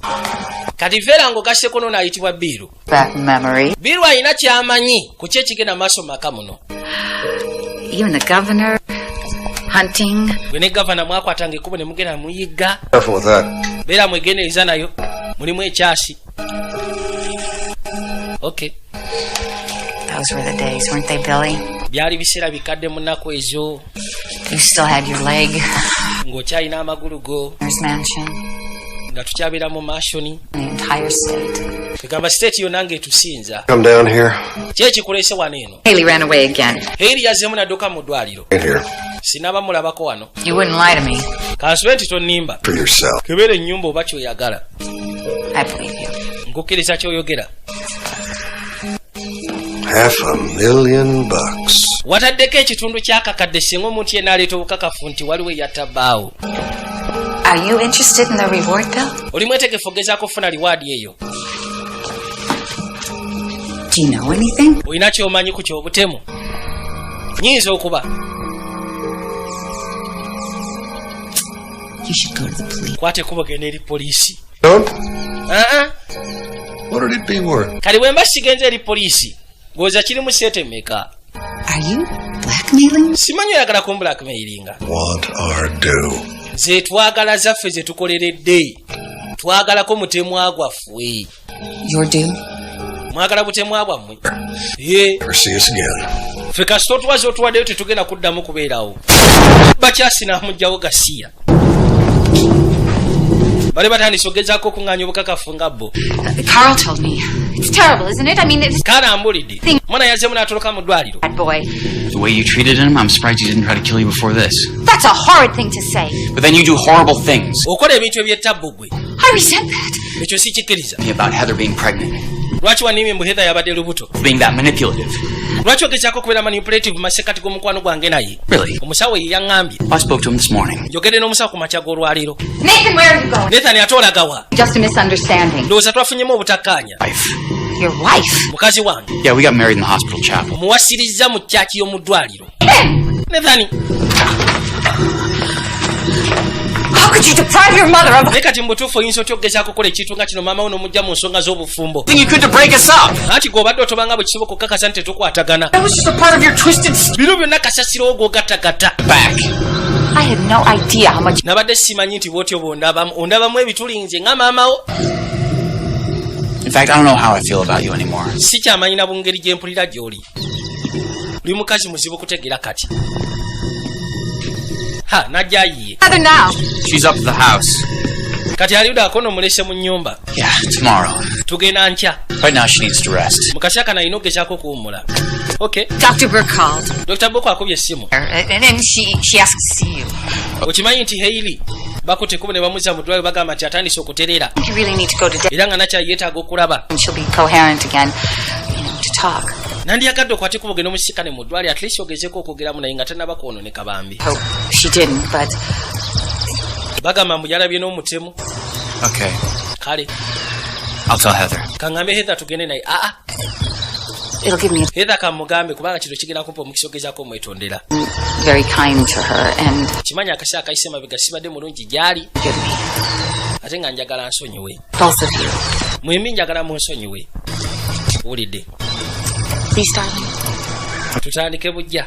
Kati Vera ng'ogasse kono n'ayitibwa Biru. Back memory. Biru alina ky'amanyi ku kye kigenda maaso maka muno. You and the governor hunting. Gwe ne gavana mwakwatanga ekkubo ne mugenda muyigga. Careful with that. Beera mwegendereza nayo. Mulimu ekyasi. Okay. Those were the days, weren't they, Billy? Byali biseera bikadde mu nnaku ezo. You still had your leg. Ng'okyalina amagulu go. There's mansion. Nga tukyabira mu mansioni. The entire state. Kegamba state yonna ng'etusinza. Come down here. Ki ekikulese wano eno? Haley ran away again. Haley yazzeemu n'adduka mu ddwaliro. In here. Sinaba mulabako wano. You wouldn't lie to me. Kansube nti tonnimba. For yourself. Kebeera ennyumba oba kyoyagala. I believe you. Nkukkiriza kyoyogera. $500,000. Wataddeko ekitundu ky'akakadde singa omuntu yenna aleeta obukakafu nti waliwo eyattabbaawo. Are you interested in the reward, Bill? Oli mwetegefu ogezaako okufuna liwaadi eyo. Do you know anything? Olina ky'omanyi ku ky'obutemu? Nnyinza okuba. You should go to the police. Kwate kuba genda eri poliisi. Don't? What would it be worth? Kali bwe mba sigenze eri poliisi. Goza kirimu sente mmeka? Are you blackmailing? Simanyi oyagala ku blackmailinga. Want our due. Ze twagala zaffe ze tukoleredde. Twagalako mutemwa gwaffe. Your due? Mwagala butemwa bwammwe. See us again. Ffe kasita otuwaze otuwaddeyo tetugenda kuddamu kubeerawo. Bakyasi n'amugyawo Gasiya. Bale batandise ogezaako okuŋŋaanya obukakafu nga bo. Carl told me. It's terrible, isn't it? I mean, it's... Kaana ambulidde. Mwana yazzeemu n'atoloka mu ddwaliro. That boy. The way you treated him, I'm surprised he didn't try to kill you before this. That's a horrid thing to say. But then you do horrible things. Okola ebintu ebyettabbu gwe. I resent that. Ekyo sikikkiriza. About Heather being pregnant. Lwaki wanniimye mbu Heather yabadde lubuto? Being that manipulative. Lwaki ogezaako okubeera manipulative mu masekkati g'omukwano gwange naye? Really? Omusawo ye yaŋŋambye. I spoke to him this morning. Njogedde n'omusawo ku makya g'olwaliro. Nathan, where are you going? Nathan ate olagawa. Just a misunderstanding. Ndowooza twafunyemu obutakkaanya. Wife. Your wife? Mukazi wange. Yeah, we got married in the hospital chapel. Omuwasirizza mu kyaki y'omu ddwaliro. Nathan. How could you deprive your mother of... Naye kati mu butuufu oyinza otya okugezaako okukola ekintu nga kino maama wo n'omujja mu nsonga z'obufumbo. Then you could to break us up. Anti gw'obadde otobanga bwe kisoboka okukakasa nti tetukwatagana. That was just a part of your twisted... Biro byonna kasasiro gw'ogattagatta. Back. I had no idea how much... Nabadde simanyi nti bw'otyo bw'ondabamu ebitulinze nga maama wo. In fact, I don't know how I feel about you anymore. Si kyamanyi na bungeri gye mpulira gy'oli. Oli mukazi muzibu kutegeera kati. Ha, najja yiye. Heather now. She's up at the house. kati aliuda akono mulese mu nyumba. Yeah, tomorrow. Tugenda nkya. Right now she needs to rest. Mukashaka na inoge chako kuumula. Okay. Dr. Burke called. Dr. Burke akubye simu. And then she asked to see you. Okimanyi nti Hailey bakute kubone bamuza mu dwaliro bagamba nti atandise okuterera. You really need to go to Era nga nakya yeetaaga okulaba. and she'll be coherent again, to talk. Nandi yakadde okwate kubogenda omusikane mu dwaliro at least ogezeko okwogeramu naye nga tannaba kwonooneka bambi. Hope she didn't, but bagamba muyalabye n'omutemu. Okay. Kale. I'll tell Heather. Kangambe Heather tugende naye. it'll give me Heather kamugambe kubanga kino kigenda kumpa omukisa ogezaako omwetondera. very kind to her and Kimanyi akaseera kayise mabega sibadde mulungi gyali. give me Ate nga njagala nsonyiwe. both of you. Mwembi njagala munsonyiwe. Wulidde. Please, darling. Tutandike bujja.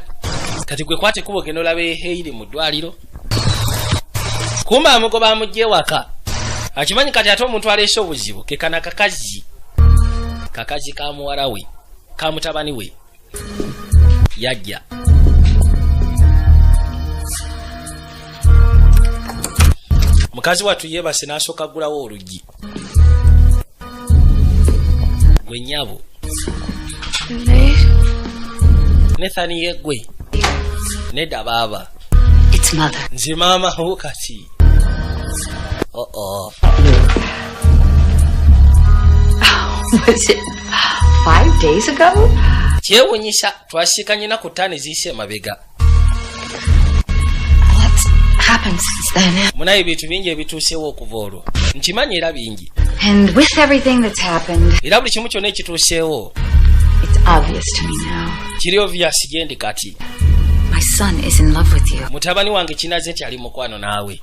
Kati gwe kwate kubo geno labe Hailey mu ddwaliro. Kumba amugoba amugye waka. Akimanyi kati ate omuntu aleese obuzibu ke kana kakazi. Kakazi ka muwala we. Ka mutabani we. Yajja. Mukazi watu yebase n'asooka gulawo oluggi. Gwe nnyabo. Nathan yegwe. Nedda baaba. It's mother. Nze maama wo kati. Oh. Was it 5 days ago? Kyewunyisa twasiikanye na ku ttaano eziyise emabega. What's happened since then? Munaye ebintu bingi ebituusewo okuva olwo. Nkimanyi era bingi. And with everything that's happened, Era buli kimu kyonna ekituusewo. it's obvious to me now. Kiri obvious gyendi kati. My son is in love with you. Mutabani wange kinaze nti ali mukwano naawe.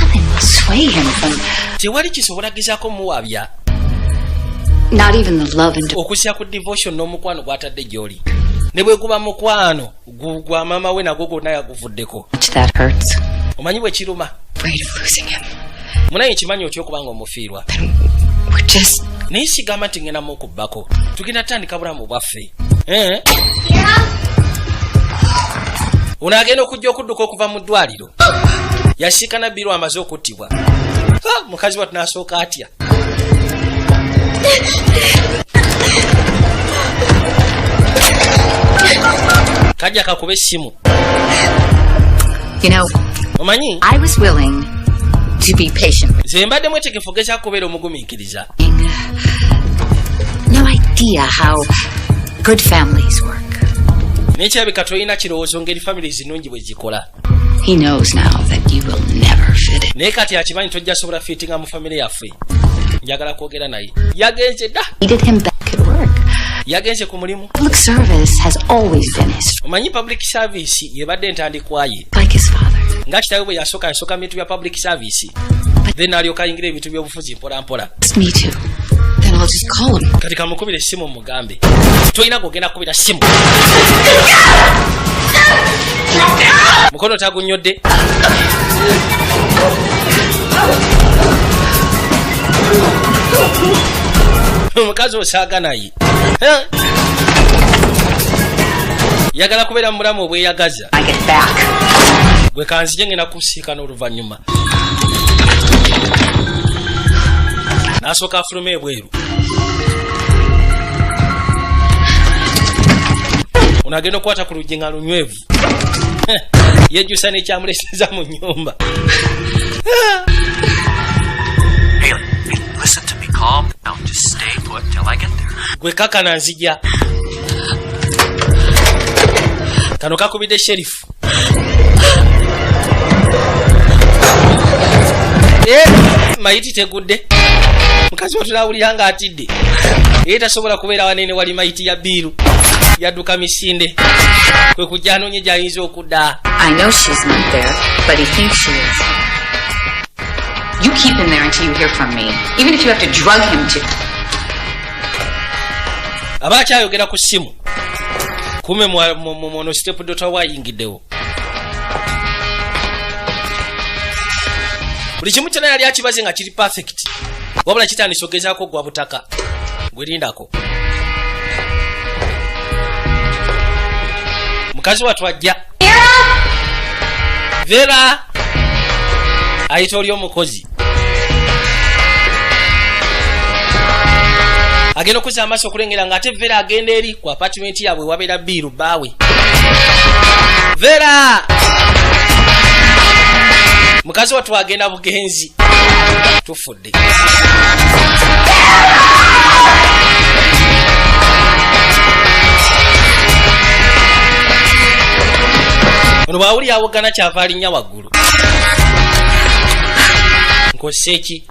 Nothing will sway him from... Tewali kisobola gezaako muwabya. Not even the love and... Okusya ku devotion n'omukwano gwatadde gy'oli. Ne bwe guba mukwano, gwa maama we nagwo gonna yaguvuddeko. That hurts. Omanyi bwe kiruma? Afraid of losing him. Munaye kimanyi otya okubanga omufiirwa. We're just... Naye sigamba nti ngenda mukubbako. Tugenda tutandika bulamu bwaffe. Ono agenda okujja okudduka okuva mu ddwaliro. Yasiikana Biro amaze okuttibwa. Mukazi watu n'asooka atya. Kajja kakube essimu. You know, Omanyi? I was willing to be patient. Nze mbadde mwetegefu ogeza kubeera omugumiikiriza. No idea how good families work. N'ekirabika tolina kirowoozo ngeri families ennungi bwe zikola. He knows now that you will never fit in. Naye kati akimanyi tojja sobola fittinga mu famire yaffe. Njagala kwogera naye. Yagenze dda. Needed him back at work. Yagenze ku mulimu. Public service has always been his... Omanyi public service yebadde entandikwa ye. Like his father. Nga kitaawe bwe yasooka bintu bya public service. Then alyoka ayingira ebintu by'obufuzi mpola mpola. Me too. Then I'll just call him. Kati kamukubire essimu mugambe. Toyina kugenda kubira ssimu. Mukono tagunnyodde. Omukazi osaaga naye. Yagala kubeera mu bulamu obweyagaza. Gwe kanzije ngenda kusiikana oluvannyuma. N'asooka afuluma ebweru. Ono agenda okukwata ku luggi nga lunywevu. Yejjusa n'ekyamuleseza mu nnyumba. Hailey, listen to me. Calm down. Just stay put till I get there. Gwe kakana nzija. Kano kakubidde sherifu. Mayiti tegudde. Mukazi watulawulira nga atidde. Tasobola kubeera wanene wali mayiti ya Biru. Yadduka misinde. Kwe kujja anoonye gy'ayinza okudda. I know she's not there, but he thinks she is. You keep him there until you hear from me, even if you have to drug him to... Aba akyayogera ku ssimu. Kume mwono step dota wayingiddewo. Buli kimu kyonna yali akibaze nga kiri perfect. Wabula kitandise ogezaako gwa butaka. Gwelindako. Mukazi watu ajja. Vera! Ayita oli omukozi. agenda okuzza amaaso okulengera ng'ate Vera agenda eri ku apartment yaabwe wabeera Biru baawe. Vera mukazi wattu agenda bugenzi tufudde. Ono bwawuli awogana kyava alinnya waggulu. Nkozesa eki?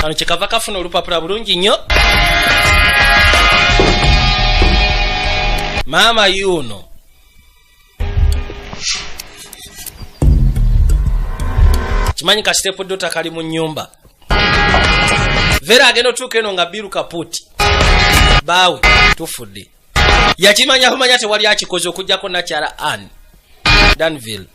Kano kyekava kafuna olupapula bulungi nnyo. Maama yuno kimanyi ka step dota kali mu nnyumba. Vera agenda otuuka eno nga Biru kaputi baawe tufudde. Yakimanyaho manya tewali akikoze okujjako nakyala Anne Danville.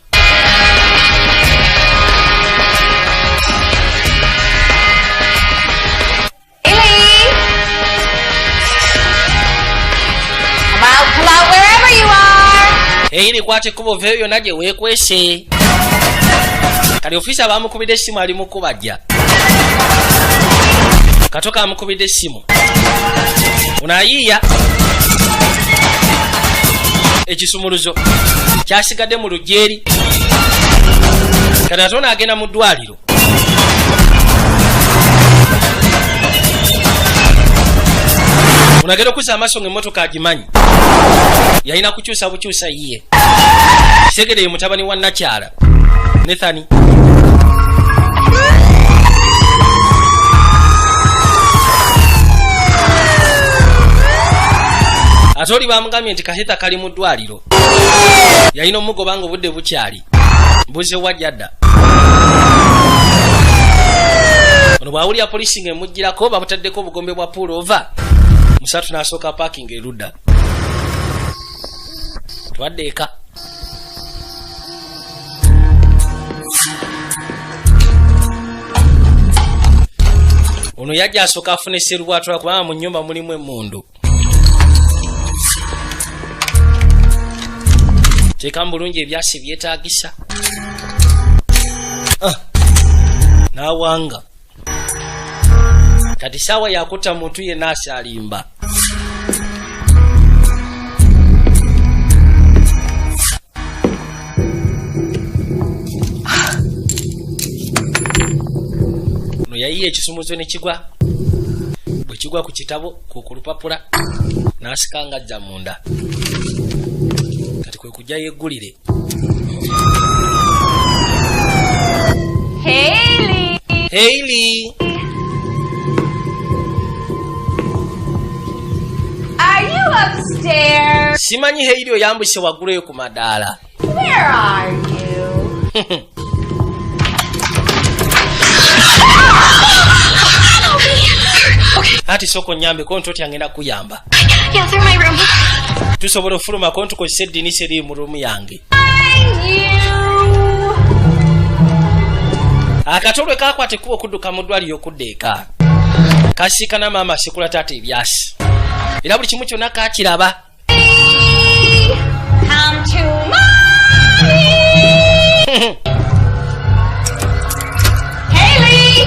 Pull out wherever you are. Eyini kwate kubo veyo naje wekwese. Kali ofisa bamukubide simu ali mukubajja. Katoka amukubide simu. Unayiya. Ekisumuluzo kyasigadde mu lujeri. Kana tona agenda mu ddwaliro. Unagenda okuza amaaso ng'emmotoka agimanyi. Yalina kukyusa bukyusa yiye. Kisegede ye mutabani wa Nakyala Nethani. Atoli bamugambye nti Kahitha kali mu ddwaliro. Yalina omugoba nga obudde bukyali. Mbuze wajjadda. Ono bwawulira polisi ng'emugirako babutaddeko obugombe bwa pull over. Musatu n'asooka parking erudda. Twadde eka. Ono yajja asooka afune sserubwatula kubanga mu nnyumba mulimu emmundu. Teeka mu bulungi ebyasi byetaagisa. N'awanga. Kati saawa yakutta muntu yenna asyalimba. Ono yayiye ekisumuzo ne kigwa. Bwe kigwa ku kitabo ku lupapula n'asikanga ajja munda. Kati kwe kujja yeggulire. Hailey. Are you upstairs? Simanyi Hailey oyambuse waggulu eyo ku madaala. Where are you? Ati soko nyambe ko ntoti angenda kuyamba. Yeah, through my room. Tusobola ofuluma ko ntukozesa eddinisa eri mu rumu yange. Akatolwe kakwate kuba okudduka mu ddwaliro okudda eka. Kasiikana maama asikula taata ebyasi. Era buli kimu kyonna kakiraba. Come to mommy. Hailey.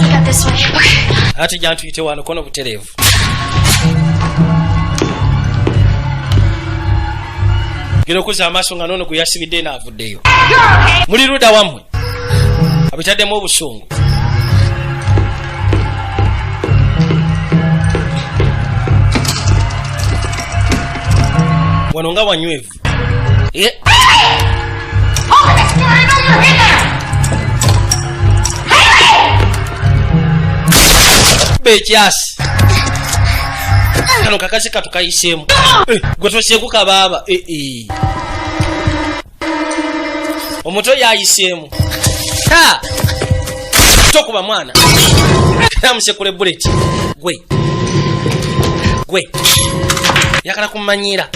I got this way. Okay. Ati jantuyite wano kono butereevu. Gino kuza amaaso nga nono guyasibidde n'avuddeyo. Muli ludda wammwe. Abitaddemu obusungu. Wano nga wanywevu. Bekyasi. Kano kakazi katukayiseemu. Gwe tosyeku kabaaba. Omuto yayiseemu. Tokuba mwana. Namusekule bullet. Gwe. Yakala kummanyiira.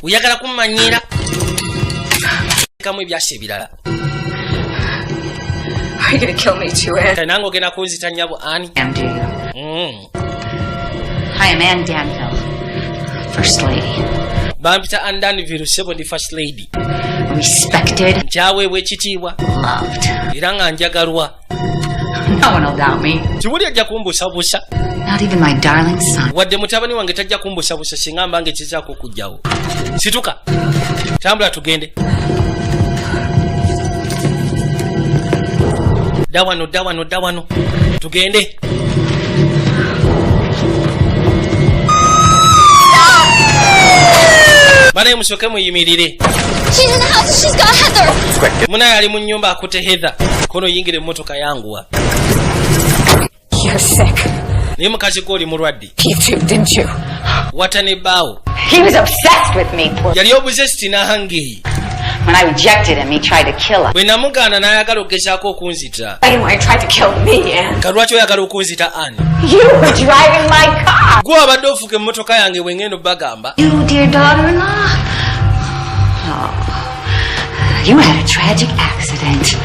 Uyagala kummanyiira. Kamu ebyasi ebirala. Are you gonna kill me too, Anne? Nango gena kunzita nnyabo Anne. Do you? I am Anne Danville, First Lady. Bampita Anne Danville, First Lady. Respected. Njaweebwa ekitiibwa. Loved. Era nga njagalwa. No one will doubt me. Tewuli ajja kumbusabusa. Not even my darling son. Wadde mutabani wange tajja kumbusabusa singa mbange kizaako okujjawo. Situka. Tambula tugende. Dda wano. Tugende. Banaye musooke muyimirire. She's in the house. She's got Heather. Munaye ali mu nnyumba akute Heather. Kono yingire emmotoka yanguwa. You're sick. Naye mukazi gwe oli mulwadde. You too, didn't you? Wata ne bbaawo. He was obsessed with me. Yali obusesiti n'ahangeyi. When I rejected him, he tried to kill us. Bwe namugaana n'ayagala okugezaako okunzita. Anyway, tried to kill me, Anne. Kalwaki oyagala okunzita Anne? You were driving my car. Gwe abadde ofuka emmotoka yange bwe ngenda obbagamba. You, dear daughter-in-law. Oh, you had a tragic accident.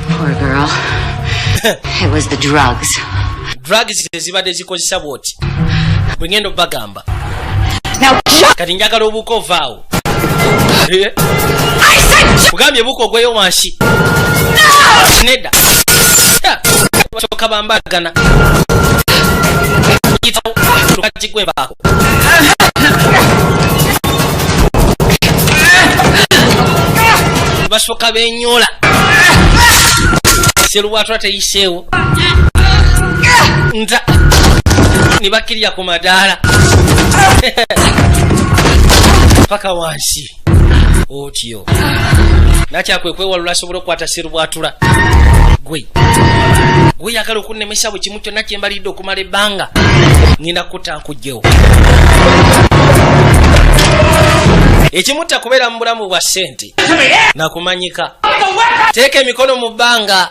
Poor girl. It was the drugs. Drugs tezibadde zikozesa bwoti. Bwe ngenda obbagamba. Now, Kati njagala obuuka ovaawo. Kugambye buuka ogweyo wansi. Nedda. Basooka bambagana. Yitawo lukaji gwenvaako. Basooka benyola. Seruwatula teyiseewo. Nta. Ne bakkirira ku madaala. Paka wansi. Otyo. Nakyakwe kwewalula asobola okukwata Seruwatula. Gwe yagala okunnemesa bwe kimu kyonna kyembalidde okumala ebbanga. Ngenda kutta nkugjewo. Ekimutta kubeera mu bulamu bwa ssente. Nakumanyika. Teeka emikono mu bbanga.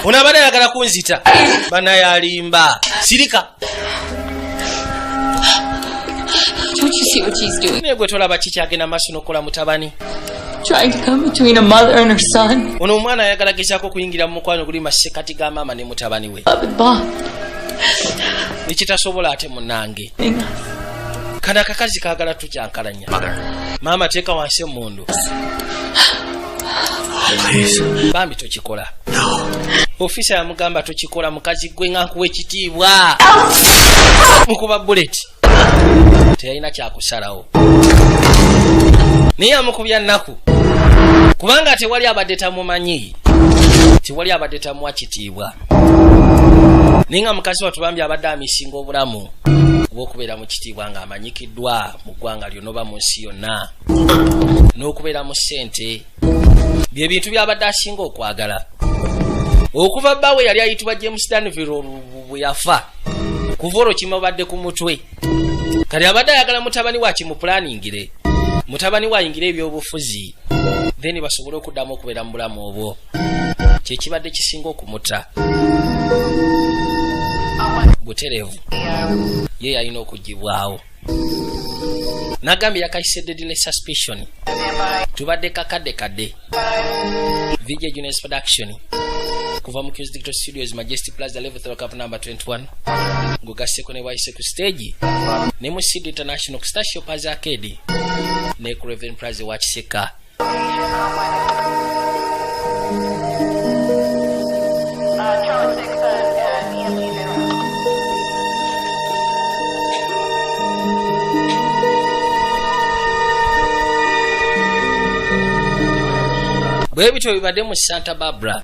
Unaabadde ayagala kunzita. Banaye alimba. Sirika. Don't you see what she's doing? Naye gwe tolaba kikyagenda maaso n'okukola mutabani. Trying to come between a mother and her son. Ono omwana ayagala gezaako okuyingira mu mukwano guli masekati ga maama ne mutabani we. Nekitasobola ate munnange. Kana akakazi kaagala tukyankalanya. Maama teeka wansi emmundu. Bambi tokikola. Ofisa yamugamba tokikola mukazi gwe nga nkuwa ekitiibwa. Mukuba buleti. Teyalina kyakusalawo. Naye amukubya nnaku. Kubanga tewali abadde tamumanyi. Tewali abadde tamuwa kitiibwa. Naye nga mukazi watubambye abadde amisinga obulamu bw'okubeera mu kitiibwa ng'amanyikiddwa mu ggwanga lyonna oba mu nsi yonna. N'okubeera mu ssente. Bye bintu by'abadde asinga okwagala. Okuva bbaawe yali ayitibwa James Danville bwe yafa. Kuva olwo kimubadde ku mutwe. Kati abadde ayagala mutabani wa kimuplaningire. Mutabani wa ayingire ebyobufuzi. Then basobole okuddamu okubeera mu bulamu obwo. Kye kibadde kisinga okumuta. Buterevu. Ye yalina okugibwawo. Nagambye yakayise deadly suspicion. Tubadde kakadde. VJ Juniors Production. Kuva mu Q's Digital Studios Majestic Plaza Level 3 Cup number 21. Ngugasseko ne wayise ku stage. Ne mu Sydney International Station Paz Arcade. Ne ku Raven Plaza wa Kiseka. Bwe bityo bibadde mu Santa Barbara.